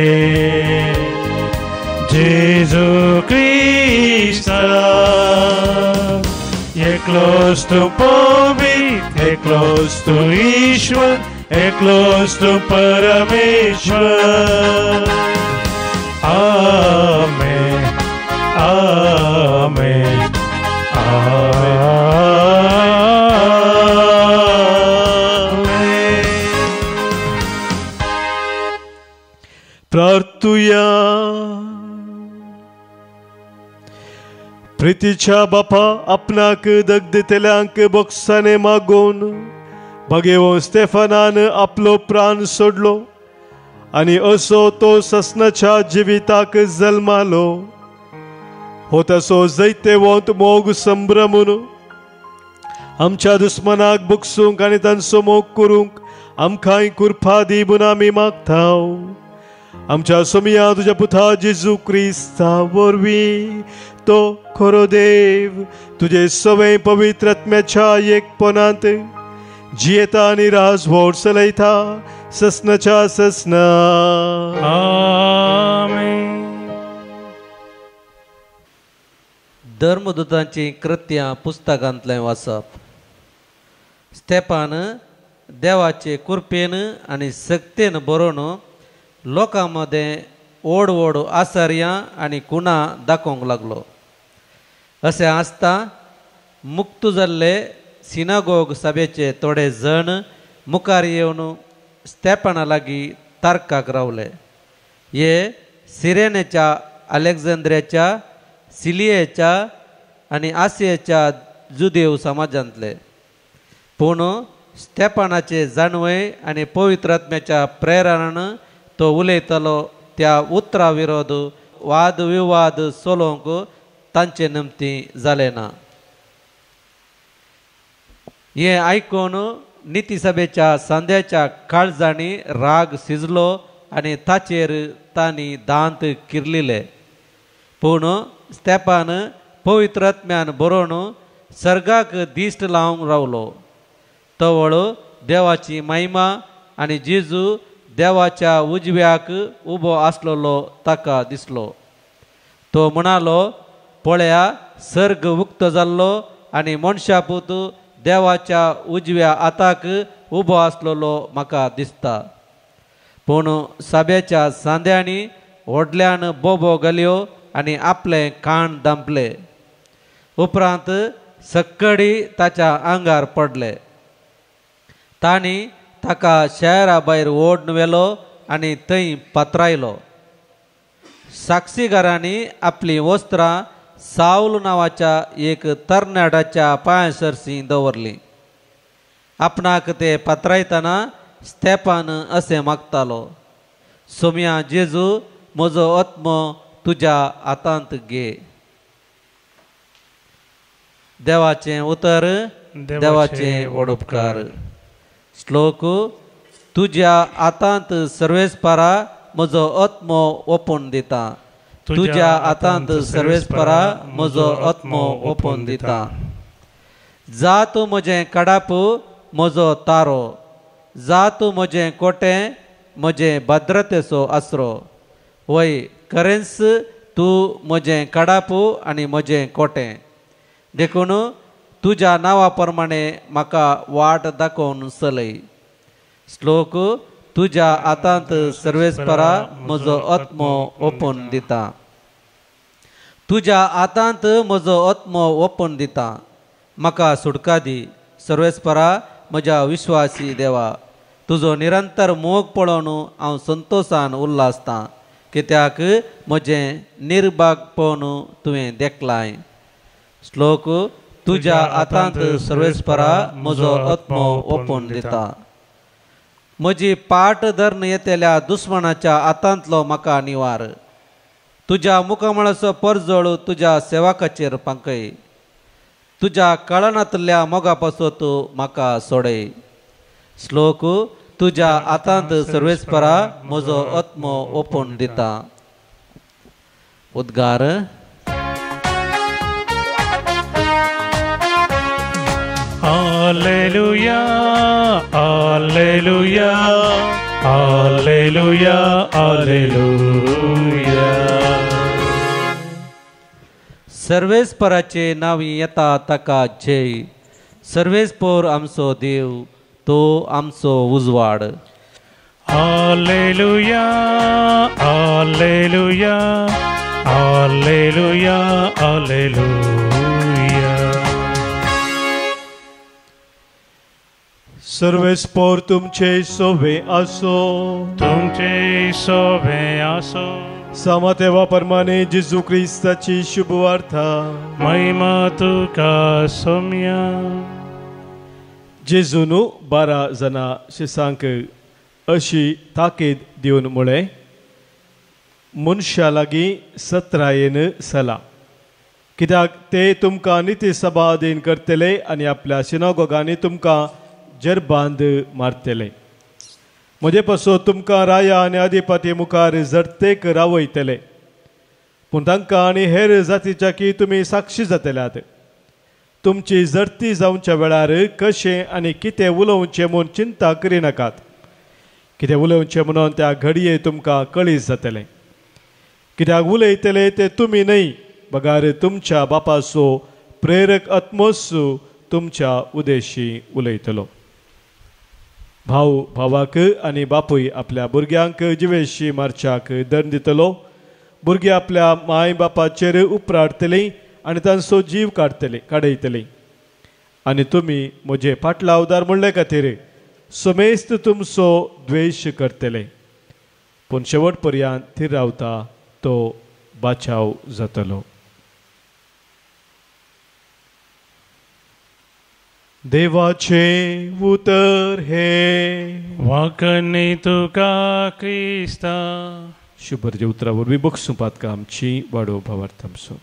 जेजू ख्रिस्ता, एकलोच तू पवित्र, एकलोच तू ईश्वर, एकलोच तू परमेश्वर. आमेन, आमेन, आमेन. प्रार्थूया. प्रितीच्या बापा, आपणाक दगदतेल्यांक बोक्साने मागोवन भगेवो स्तेफनान आपलो प्राण सोडलो आणि असो तो ससनाच्या जिविताक जल्मालो. हो तसो जैते वोंत मोग संभ्रमून आमच्या दुस्मनाक बुकसूंक आनी तांचो मोग करूंक आमकांय कुरपा दी म्हूण आमी मागताव. आमच्या सोमिया तुझ्या पुता जेजू क्रिस्ता वरवीं तो खरो देव तुझे सवय पवित्रत्म्याच्या एकपणांत जियेता आनी राजवट चलयता ससनाच्या ससना. आमेन. धर्मदूतांची कृत्यां पुस्तकांतलें वाचप. स्तेफान देवाचे कृपेन आनी सक्तेन बरोवन लोकां मदें ओड ओड आसार्यां आनी कुणा दाखोवंक लागलो. अशें आसता मुक्त जाल्ले सिनागोग सभेचे थोडे जण मुखार येवन स्तेफाना लागीं तर्काक रावले. हे सिरेनेच्या, अलेक्झांद्रियाच्या, सिलियेच्या आनी आसियेच्या जुदेव समाजांतले. पूण स्तेफानाचे जाणवय आनी पवित्रात्म्याच्या प्रेरणान तो उलयतालो त्या उतरा विरोध वाद विवाद सोलोवंक तांचे नमती जालें ना. हे आयकून नितीसभेच्या सांद्याच्या काळजांनी राग शिजलो आनी ताचेर तांणी दांत किरलिले. पूण स्तेफान पवित्रात्म्यान बरोवन सर्गाक दिश्ट लावंक रावलो. तवळ देवाची महिमा आनी जेजू देवाच्या उजव्याक उबो आसलेलो ताका दिसलो. तो म्हणालो, पळया, सर्ग उक्त जाल्लो आनी मनशापूत देवाच्या उजव्या हाताक उबो आसलेलो म्हाका दिसता. पूण सभेच्या सांद्यांनी व्हडल्यान बोबो घाल्यो आनी आपले कान दांपले. उपरांत सक्कडी ताच्या आंगार पडले. तांणी ताका शहरा भायर ओडून व्हेलो आनी थंय पात्रायलो. साक्षीगारांनी आपली वस्त्रां साऊल नांवाच्या एक तरणाट्याच्या पांयसरशी दवरली. आपणाक ते पात्रायतना स्तेफान अशें मागतालो, सोम्या जेजू, म्हजो आत्मो तुज्या हातांत घे. देवाचें उतर, देवाचे वडोपकार. श्लोक. तुज्या हातांत सर्वेस्परा म्हजो आत्मो ओपून दिता. तुज्या हातांत सर्वेस्परा म्हजो आत्मो ओपून दिता. जा तूं म्हजें कडाप, म्हजो तारो. जा तूं म्हजें कोटें, म्हजें भद्रतेचो आसरो. वय खरेंच तूं म्हजें कडाप आनी म्हजें कोटें. देखून तुज्या नांवा प्रमाणें म्हाका वाट दाखोवन चलय. श्लोक. तुझ्या आतांत सर्वेस्परा म्हजो आत्मो ओपून दिता. तुझ्या आतांत म्हजो आत्मो ओपून दिता. म्हाका सुटका दी सर्वेस्परा म्हज्या विश्वासी देवा. तुजो निरंतर मोग पळोवन हांव संतोशान उल्हासतां, कित्याक म्हजें निर्भागपण तुवें देखलाय. श्लोक तुझ्या आतांत सर्वेस्परा म्हजो आत्मो ओपून दिता. म्हजी पाट धरून येतेल्या दुस्मनाच्या आतांतलो म्हाका निवार. तुझ्या मुखामळाचो परजोळ तुझ्या सेवकाचेर पांकय. तुझ्या कळनांतल्या मोगा पासत म्हाका सोडय. श्लोक तुझ्या आतांत सर्वेस्परा म्हजो आत्मो ओपून दिता. उद्गार. हालेलुया हालेलुया हालेलुया हालेलुया. सर्वेस्पराचे नावी येता ताका जय. सर्वेस्पर आमचो देव, तो आमचो उजवाड. हालेलुया हालेलुया हालेलुया हालेलुया. सर्वेस्पर तुमचे सोवे आसो. तुमचे सोवे आसो. समातेवा परमाने जेजू क्रिस्ताची शुभ वार्ता. महिमा तुका सोम्या. जेजून 12 जाणां शिसांक अशी ताकीद दिवन म्हळें, मनशा लागीं सत्रायेन चला, कित्याक ते तुमकां नित्य सभा अधीन करतले आनी आपल्या सिनागोगांनी तुमकां जरबांद मारतले. म्हजे पासो तुमकां राया आनी अधिपती मुखार जरतेक रावयतले, पूण तांकां आनी हेर जातीच्या की तुमी साक्षी जातल्यात. तुमची जर्ती जावच्या वेळार कशें आनी कितें उलोवचें म्हूण चिंता करिनाकात, कितें उलोवचें म्हणून त्या घडये तुमकां कळीत जातलें. कित्याक उलयतले ते तुमी न्हय, बगार तुमच्या बापाचो प्रेरक आत्मोस तुमच्या उदेशी उलयतलो. भाव भावाक आनी बापूय आपल्या भुरग्यांक जिवेशी मारच्याक दंड दितलो. भुरगीं आपल्या माय बापाचेर उपराडटलीं आनी तांचो जीव काडयतलीं. आनी तुमी म्हजे फाटलावदार म्हणले खातीर समेस्त तुमचो द्वेश करतले, पूण शेवट पर्यंत थीर रावता तो बाचाव जातलो. देवाचे उतर हे वाकणे तुका क्रिस्ता. शुभरचे उतरा वरवीं बक्षू पातका आमची वाडो भावार्थ आमचो.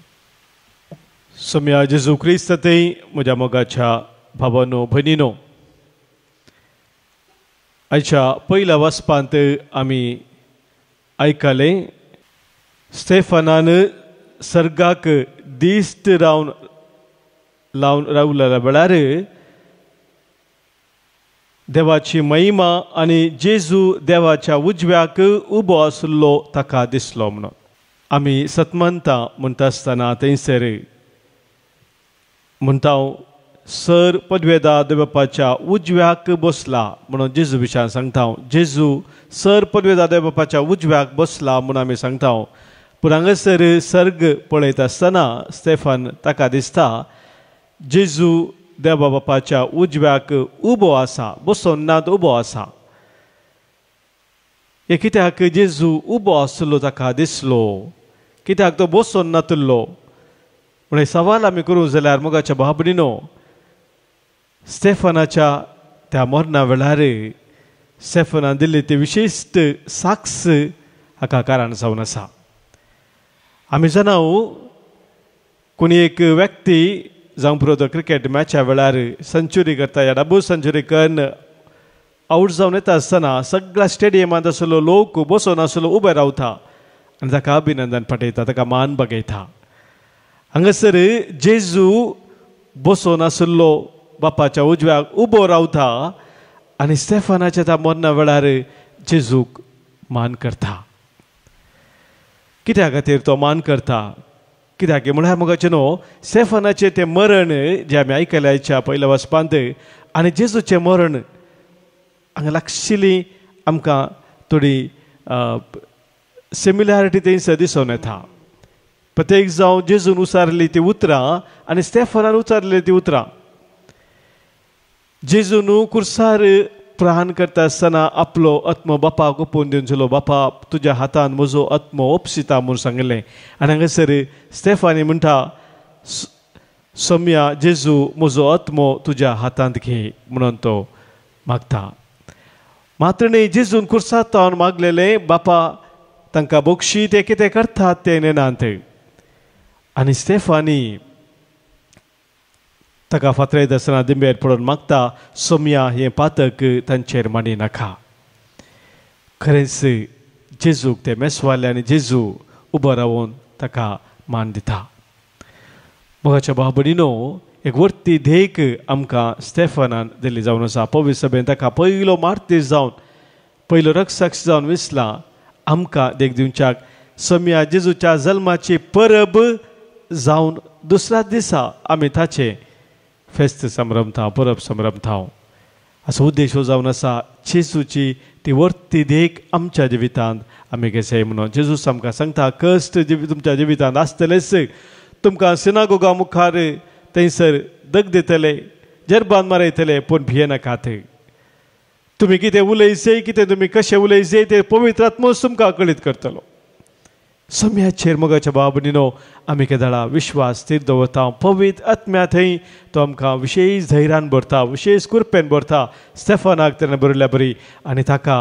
सम्या जेजू क्रिस्ततय म्हज्या मोगाच्या भावानो भयणीनो, आयच्या पयल्या वाचपांत आमी आयकलें स्तेफानान सर्गाक दिश्ट लावन रावलेल्या वेळार देवाची महिमा आनी जेजू देवाच्या उजव्याक उबो आसलो ताका दिसलो म्हणून. आमी सतमंता म्हणटा आसतना थंयसर म्हणटा सर पदवेदार देवबापाच्या उजव्याक बसला म्हणून जेजू विशयान सांगता. जेजू सर पदवेदार देवबापाच्या उजव्याक बसला म्हणून आमी सांगता. पूण हांगासर सर्ग पळयता आसतना स्तेफान ताका दिसता जेजू देवा बापाच्या उजव्याक उबो आसा, बसोन नात उबो आसा. हे कित्याक जेजू उबो आसलो ताका दिसलो, कित्याक तो बसोन नातलो म्हण सवाल आमी करूं जाल्यार मोगाच्या भाबणीनो, स्तेफानाच्या त्या मरणा वेळार स्तेफानान दिल्ली ती विशिश्ट साक्ष हाका कारण जावन आसा. आमी जाणाव कोणी एक व्यक्ती जावं पुरो तो क्रिकेट मॅचा वेळार सेंच्युरी करता, या डबल सेंच्युरी करून आउट जावन येता आसतना सगळ्या स्टेडियमांत आसलो लोक बसोन आसलो उबे रावता आनी ताका अभिनंदन पाठयता, ताका मान बगयता. हांगासर जेजू बसोन आसलो बापाच्या उजव्याक उबो रावता आनी स्तेफानाच्या त्या मरणा वेळार जेजूक मान करता. कित्या खातीर तो मान करता? कित्याक म्हळ्यार मोगाचें न्हू, स्तेफानाचें तें मरण जें आमी आयकल्याच्या पयल्या वचपांत आनी जेजूचें मरण हांगा लागशिल्लीं आमकां थोडी सिमिलॅरिटी थंयसर दिसून येता. प्रत्येक जावं जेजून उचारली ती उतरां आनी स्टेफनान उचारली ती उतरां. जेजून कुर्सार प्राण करता आसतना आपलो आत्मो बापाक ओपून दिवन चलो, बापा तुज्या हातान म्हजो आत्मो ओपसिता म्हूण सांगिल्लें. आनी हांगासर स्टेफानी म्हणटा, सोम्या जेजू म्हजो आत्मो तुज्या हातांत घे म्हणून तो मागता. मात्र न्ही, जेजून कुर्सातावन मागलेलें बापा तांकां बोक्षी ते कितें करतात ते नेनात. आनी स्टेफानी ताका फातरायत आसतना दिंबेर पडून मागता, सोम्या हें पातक तांचेर मांडी नाका. खरेंच जेजूक ते मेसवाले आनी जेजू उबो रावून ताका मान दिता. मोगाच्या भाव भयणीनो, एक वर्ती देख आमकां स्टेफनान दिल्ली जावन आसा. पवित्र सभेन ताका पयलो मार्तीर जावन, पयलो रक्षसाक्षी जावन विसला. आमकां देख दिवच्याक सोम्या जेजूच्या जल्माची परब जावन दुसऱ्या दिसा आमी ताचे फेस्त संभ्रमता, परब संभ्रमता. असो उद्देश हो जावन आसा जेजूची ती वर्ती देख आमच्या जिवितांत आमी घेसय म्हणून. जेजूस आमकां सांगता, कश्ट तुमच्या जिवितांत आसतलेच, तुमकां सिनागोगा मुखार थंयसर दग दितले, जरबान मारयतले, पूण भियेनाकात. तुमी कितें उलयचें, कितें तुमी कशें उलयचें ते पवित्र आत्मोस तुमकां कळीत करतलो. सोम्याचेर मोगाच्या भाव भयणीनो आमी केदाळा विश्वास स्थिर दवरता. पवित्र आत्म्या थंय तो आमकां विशेश धैर्यान भरता, विशेश कुरपेन भरता. स्टेफनाक तेणें बरयल्या बरी आनी ताका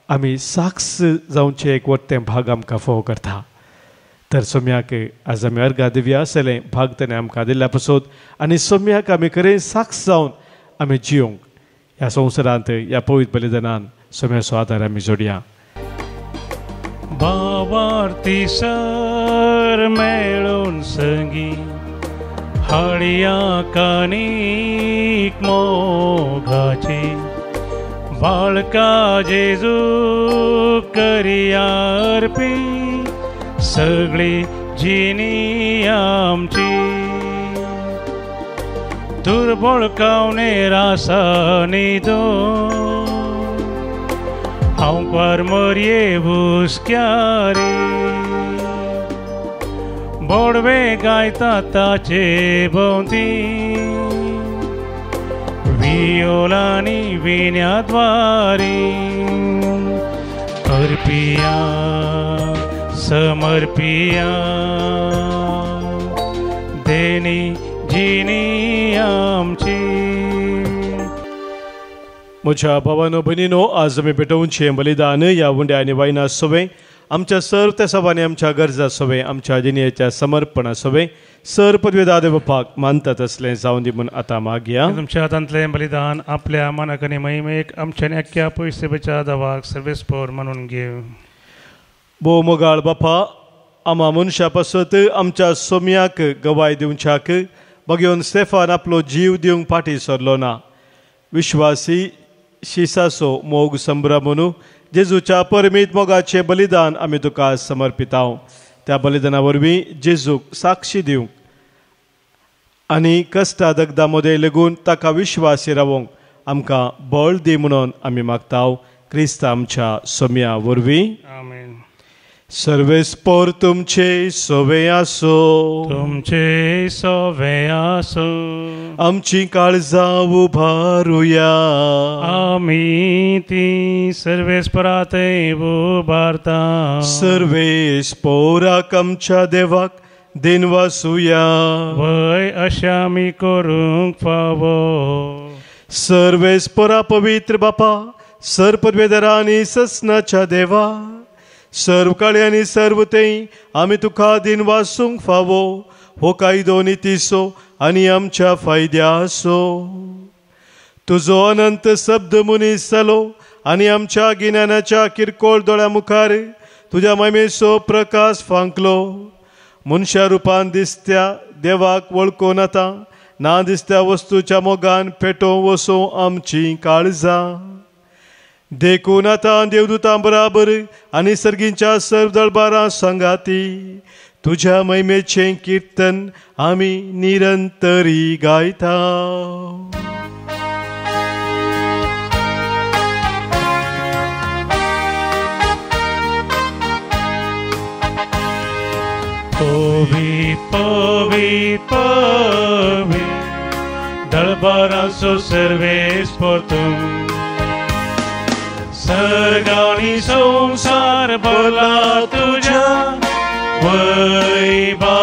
आमी साक्ष जावचें एक वर्तें भाग आमकां फोव करता. तर सोम्याक आज आमी अर्घा दिवया आसलें भाग तेणें आमकां दिल्ल्या पासून, आनी सोम्याक आमी खरें साक्ष जावन आमी जियोंक ह्या संवसारांत, ह्या पवित्र बलिदानान सोम्याचो आदार आमी जोडया. भावार्थी सर मेळून संगी हाडया कानीक मोगाची, बाळका जेजू करिया अर्पी सगळी जिणी आमची. दुर्बळ कावणे रासा न्हिदो, हांव मरये हुस्क्यारी, बोडवे गायता ताचे भोंवती, वियोलांनी विण्याद्वारी. अर्पिया समर्पिया देनी जिणी आमची. म्हज्या भावानो भयणीनो, आज आमी पेटोवचें बलिदान ह्या उंड्या आनी वायना सोवे आमच्या सर त्या सभांनी आमच्या गरजा सोवे, आमच्या जिणेच्या समर्पणा सोवे सर पदवेदार बापाक मानतात असलें जावन दी म्हूण आतां मागया. तुमच्या हातांतलें बलिदान आपल्या मनाक आनी महिमेक आमच्या अख्ख्या पयसेच्या दावाक सर्वेस्पोर म्हणून घेव. भोव मोगाळ बापा, आमा मनशा पासत आमच्या सोम्याक गवाय दिवच्याक बगेवन स्टेफान आपलो जीव दिवंक फाटी सरलो ना. विश्वासी शिसाचो मोग संभ्रमून जेजूच्या परमीत मोगाचें बलिदान आमी तुका समर्पितांव. त्या बलिदाना वरवीं जेजूक साक्षी दिवंक आनी कश्टा दगदा मदें लेगून ताका विश्वासी रावंक आमकां बळ दी म्हणून आमी मागतांव. क्रिस्त आमच्या सोम्या वरवीं. आमेन. सर्वेस्पोर तुमचे सोवे आसो, तुमचे सोवे आसो, आमची काळजां उबारुया. आमी ती सर्वेस्परात उबारता. सर्वेस्पोराक आमच्या देवाक दिनवासुया. वय अशें आमी करूंक फावो. सर्वेस्पोरा पवित्र बापा, सर पदवेदारा आनी ससनाच्या देवा, सर्व काळी आनी सर्व तें आमी तुका दिन वासूंक फावो. हो कायदो नितीसो आनी आमच्या फायद्या आसो. तुजो अनंत शब्द मनीस जालो आनी आमच्या गिन्यानाच्या किरकोळ दोळ्या मुखार तुज्या महिमेचो प्रकाश फांकलो. मनशा रुपान दिसत्या देवाक वळखून आतां ना दिसत्या वस्तूच्या मोगान पेटोवन वसो आमची काळजां. देखून आतां देवदूतां बराबर आनी सर्गींच्या सर्व दळबारां संगाती तुज्या महिमेचें कीर्तन आमी निरंतरी गायता. Pavit, pavit, pavit, दळबारांचो सर्वेस परतून सर्गानी संसार भरला तुझ्या वैभवा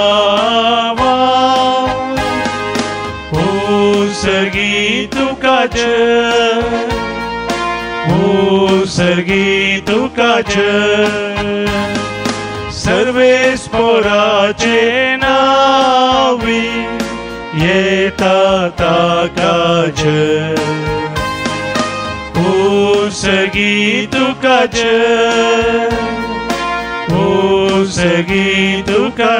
सर्गी तुका सर्गी तुका सर्वेस्पराचे नावी येता ताका सर्गी तुका सर्गी तुका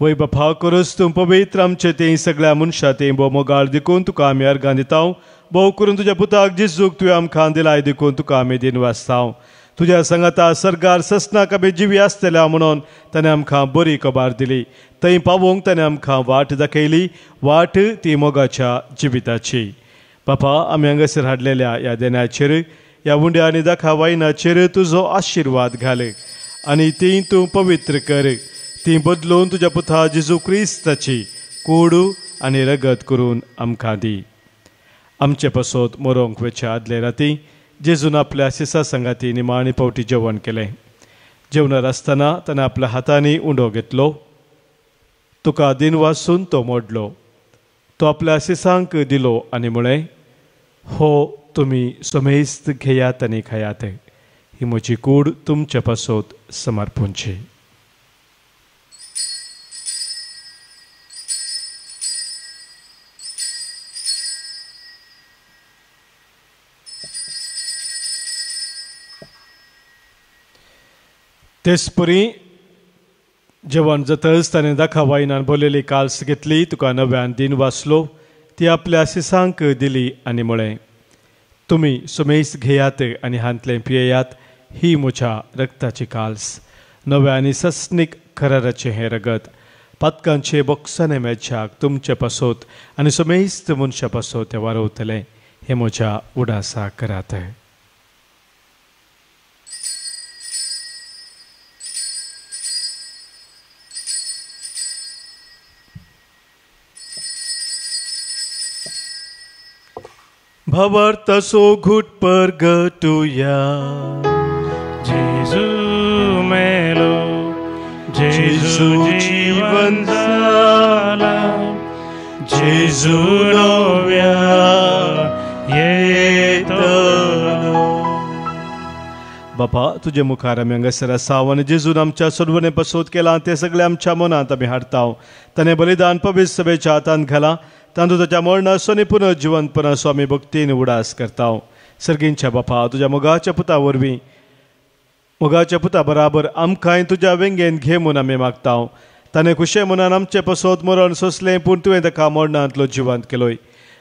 वै बापा करूस तूं पवित्र आमचे ते सगळ्या मनशां ते भोव मोगाळ देखून तुका आमी अर्गां दिताव भोव करून तुज्या पुताक जेजूक तुवें आमकां दिलाय देखून तुका आमी दिन वाचताव तुज्या सांगाता सर्गार ससनाक आमी जिवी आसतल्या म्हणून ताणें आमकां बरी खबर दिली थंय पावोवंक ताणें आमकां वाट दाखयली वाट ती मोगाच्या जिविताची बापा आमी हांगासर हाडलेल्या ह्या देण्याचेर ह्या उंड्या आनी दाखा वायनाचेर तुजो आशिर्वाद घाल आनी ती तूं पवित्र कर ती बदलून तुज्या पुता जेजू क्रिस्ताची कूड आनी रगत करून आमकां दी आमचे पासत मरोंक वेच्या आदले राती जेजून आपल्या सिसा संगाती निमाणी पावटी जेवण केलें जेवणार आसतना ताणें आपल्या हातांनी उंडो घेतलो तुका दिन वाचून तो मोडलो तो आपल्या सिसांक दिलो आनी म्हळें हो तुमी सोमेस्त घेयात आनी खायात ही म्हजी कूड तुमचे पासत समर्पूंची तेसपरी जेवण जातच ताणें दाखा वायनान बोलेली काल्स घेतली तुका नव्यान दिन वाचलो ती आपल्या सिसांक दिली आनी म्हळें तुमी सुमेस घेयात आनी हांतलें पियेयात ही म्हज्या रक्ताची काल्स नव्या आनी सस्नीक खराराचें हें रगत पातकांचे बोक्साने मेळच्याक तुमचे पासत आनी सुमेस्त मनशा पासत तें वारवतलें हें म्हज्या उडासा करात भावार्थाचो घुट परगटुया जेजू मेलो जेजू जीवन जाला जेजू नव्या येतलो बापा तुजे मुखार आमी हांगासर आसाव आनी जेजून आमच्या सोडवणे पासत केलां तें सगळें आमच्या मनांत आमी हाडटाव ताणें बलिदान पवित्र सभेच्या हातांत घालां तांदूळ ताच्या मरणाचो आनी पुनर्जिवंतपणाचो आमी भक्तीन उडास करताव सर्गींच्या बापा तुज्या मोगाच्या पुता वरवीं मोगाच्या पुता बराबर आमकांय तुज्या वेंगेन घे म्हूण आमी मागताव ताणें खुशे मनान आमचे पासत मरण सोंसलें पूण तुवें ताका मरणांतलो जिवंत केलोय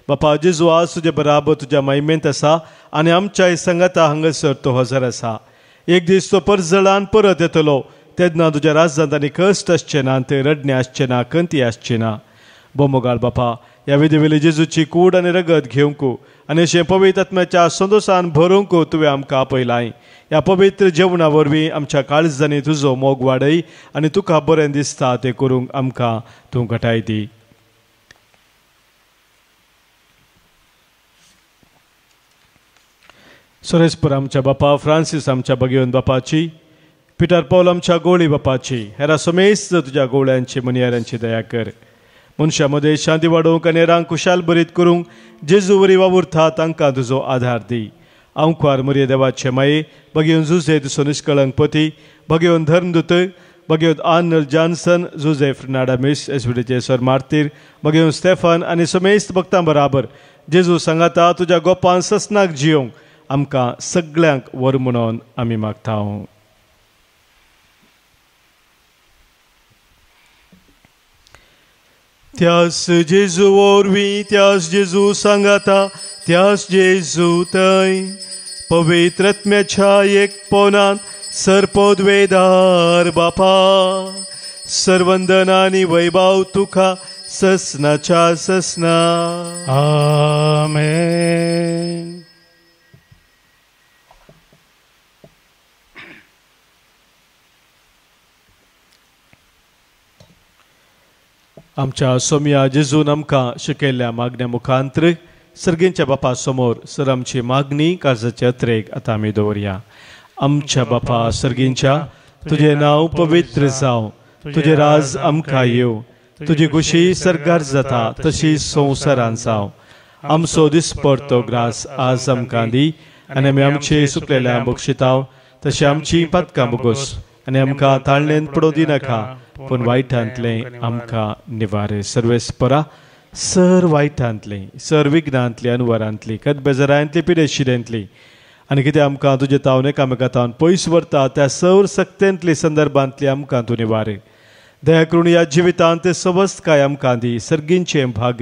बापा जेजू आज तुजे बराबर तुज्या महिमेंत आसा आनी आमच्या संगाता हांगासर तो हजर आसा एक दीस तो परजळान परत येतलो तेन्ना तुज्या राज्यांत आनी कश्ट आसचे ना ते रडणे आसचे ना कंती आसचे ना बोमोगाळ बापा ह्या विधवेली जेजूची कूड आनी रगत घेवंक आनी अशें पवित्र आत्म्याच्या संतोशान भरूंक तुवें आमकां आपयलाय ह्या पवित्र जेवणा वरवीं आमच्या काळजांनी तुजो मोग वाडय आनी तुका बरें दिसता तें करूंक आमकां तूं घटाय दी सुरेशपूर आमच्या बापा फ्रांसीस आमच्या भगिवन बापाची पिटर पौल आमच्या गोळी बापाची हेरा समेस्त तुज्या गोळ्यांची मनियारांची दया कर मनशा मदें शांती वाडोवंक आनी हेरांक खुशाल बरीत करूंक जेजू वरी वावुरता तांकां तुजो आधार दी आंवकार मरिये देवाचे माये भगिवन जुझे तुजो निश्कळंक पती भगिवन धर्मदूत भगिवन आर्नल्ड जॉन्सन जुझेफ नाडामिस एसबीडीचे सर मार्तीर भगिवन स्टेफन आनी समेस्त भक्तां बराबर जेजू सांगाता तुज्या गोपान ससनाक जियोंक आमकां सगळ्यांक वर म्हणून आमी मागताव त्यास जेजू वरवीं त्यास जेजू सांगाता त्यास जेजू थंय पवित्र आत्म्याच्या एकपणांत सरपदवेदार बापा सर्वंदना आनी वैभव तुका ससनाच्या ससना आमेन. आमच्या सोम्या जेजून आमकां शिकयल्ल्या मागण्या मुखांतर सर्गेंच्या बापा समोर सर आमची मागणी काळजाच्या अत्रेक आतां आमी दवरया. आमच्या बापा सर्गेंच्या, तुजें नांव पवित्र जावं, तुजें राज आमकां येवं, तुजी खुशी सरकार जाता तशी संवसारांत जावं. आमचो दिसपडतो ग्रास आज आमकां दी, आनी आमी आमचे सुकलेल्या बक्षितांव तशी आमची पातकां बोगोस, आनी आमकां ताळणेंत पडों दिनाका, पूण वायटांतले आमकां निवार. सर्वेस्परा, सर वायटांतली, सर विघ्नांतली, अनुवारांतली, कदबेजारांतली, पिडेशिरेंतली, आनी कितें आमकां तुजे तावन एकामेकांतावन पयस व्हरता त्या सौर सक्तेंतली संदर्भांतली आमकां तूं निवार. दया करून ह्या जिवितांत ते सवस्त काय आमकां दी. सर्गींचे भाग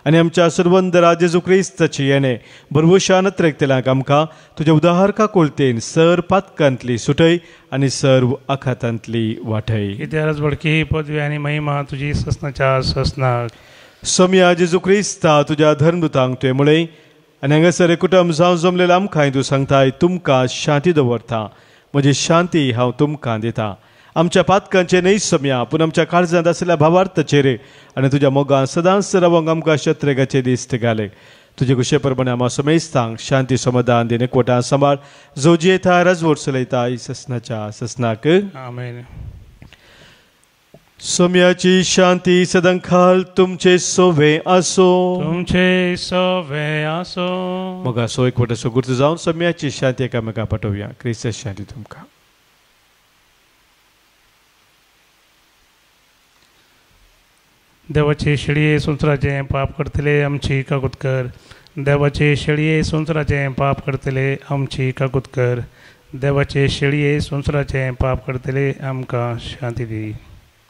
आनी आमच्या सुरवंदरा जेजू क्रिस्ताची येणे भरवशान त्रेकतेल्यांक आमकां तुज्या उदाहरका कोळतेन सर पातकांतली सुटय आनी सर्व आखातांतली वाटय. कित्याक बडकी पदवी आनी महिमा तुजी ससनाच्या ससनाक. सोम्या जेजू क्रिस्ता तुज्या धर्मदुतांक तुवें म्हळें, आनी हांगासर कुटुंब जावं जमलेलें आमकांय तूं सांगताय, तुमकां शांती दवरता, म्हजी शांती हांव तुमकां दिता. आमच्या पातकांचे न्हय सोम्या, पूण आमच्या काळजांत आसलेल्या भावार्थाचेर आनी तुज्या मोगान सदांच रावंक आमकां शत्रेगाचे दिश्ट घाले. तुजे कुशे प्रमाणे आमी समेस्तांक शांती समाधान दिन एकवटां सांबाळ जोजी येता राजवट चलयता ससनाच्या ससनाक. आमेन. सोम्याची शांती सदांखाल तुमचे सोवे आसो. तुमचे सोवे आसो. मोगा सो एकवटा सुगुर्त जावन सोम्याची शांती एकामेका पाठोवया. क्रिस्त शांती तुमकां. देवाचे शेळये संवसाराचें पाप करतले आमची काकूत कर. देवाचे शेळये संवसाराचें पाप करतले आमची काकूत कर. देवाचे शेळये संवसाराचें पाप करतले आमकां शांती दी.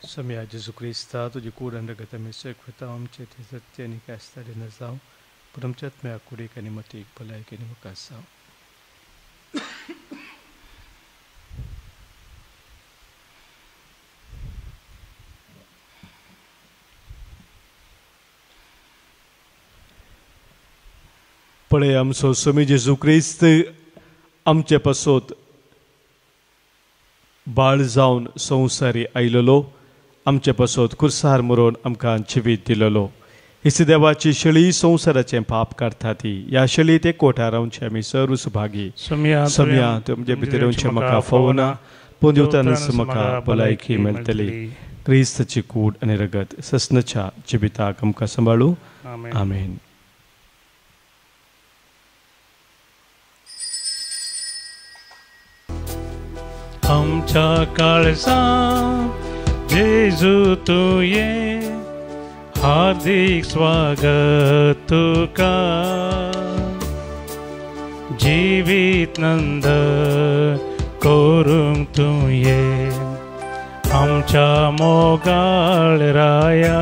सोम्या जेजू क्रिस्ता तुजी कूड आनी रगत आमी सकता आमचे ते सत्य आनी कास्तारी न जावं, पूण आमच्या आत्म्या कुडीक आनी मतीक भलायकी आनी मुखास जावं. पळय आमचो सोमी जेजू क्रिस्त आमचे पासोत बाळ जावन संवसारी आयलोलो, आमचे पासोत कुर्सार मरोवन आमकां जिवीत दिलोलो. हिच देवाची शेळी संवसाराचें पाप काडटा ती. ह्या शेळयेत एकवटा रावचे आमी सर्व सुभागी. सोम्या तूं म्हणजे भितर येवचें म्हाका फावना, पूण दिवतानच म्हाका भलायकी मेळटली. क्रिस्ताची कूड आनी रगत ससनाच्या जिविताक आमकां सांबाळूं. आमेन. आमच्या काळजांत जेजू तूं ये, हार्दिक स्वागत तुका. जिवीत नंद करूंक तूं ये, आमच्या मोगाळ राया.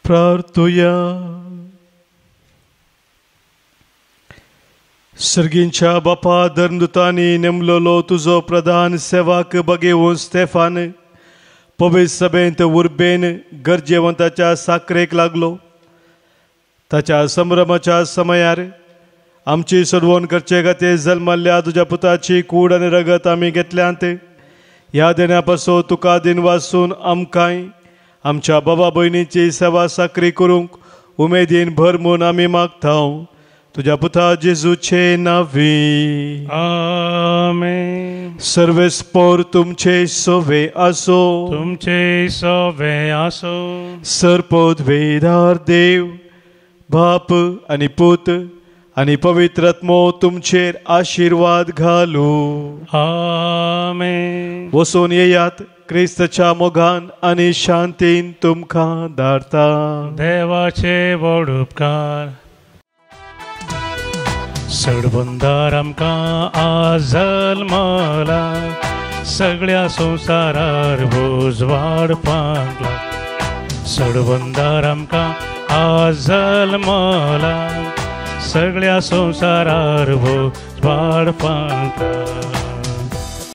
प्रार्थुया. सर्गींच्या बापा धर्मदुतांनी नेमलोलो तुजो प्रधान सेवाक बगेवून स्तेफान पवित्र सभेंत उर्बेन गरजेवंताच्या साखरेक लागलो. ताच्या संभ्रमाच्या समयार आमची सोडवण करचे खातीर जल्माल्ल्या तुज्या पुताची कूड आनी रगत आमी घेतल्यांत. ह्या देण्या पासो तुका दिन वाचून आमकांय आमच्या बाबा भयणीची सेवा साखरी करूंक उमेदीन भरमून आमी मागतां. तुझ्या पुता जेजूचे नावी. आमेन. सर्वेस्पोर तुमचे सोवे आसो. तुमचे सोवे आसो. सर्पोद्वेदार देव बाप आनी पूत आनी पवित्र आत्मो तुमचेर आशीर्वाद घालू. आमेन. वचून येयात. क्रिस्ताच्या मोगान आनी शांतीन तुमकां धाडटा. देवाचे व्हड उपकार. सडबंदार आमकां आज जल्मला, सगळ्या संवसारार उजवाड पांगला. सडबंदार आमकां आज जल्मला, सगळ्या संवसारार उजवाड पांगला.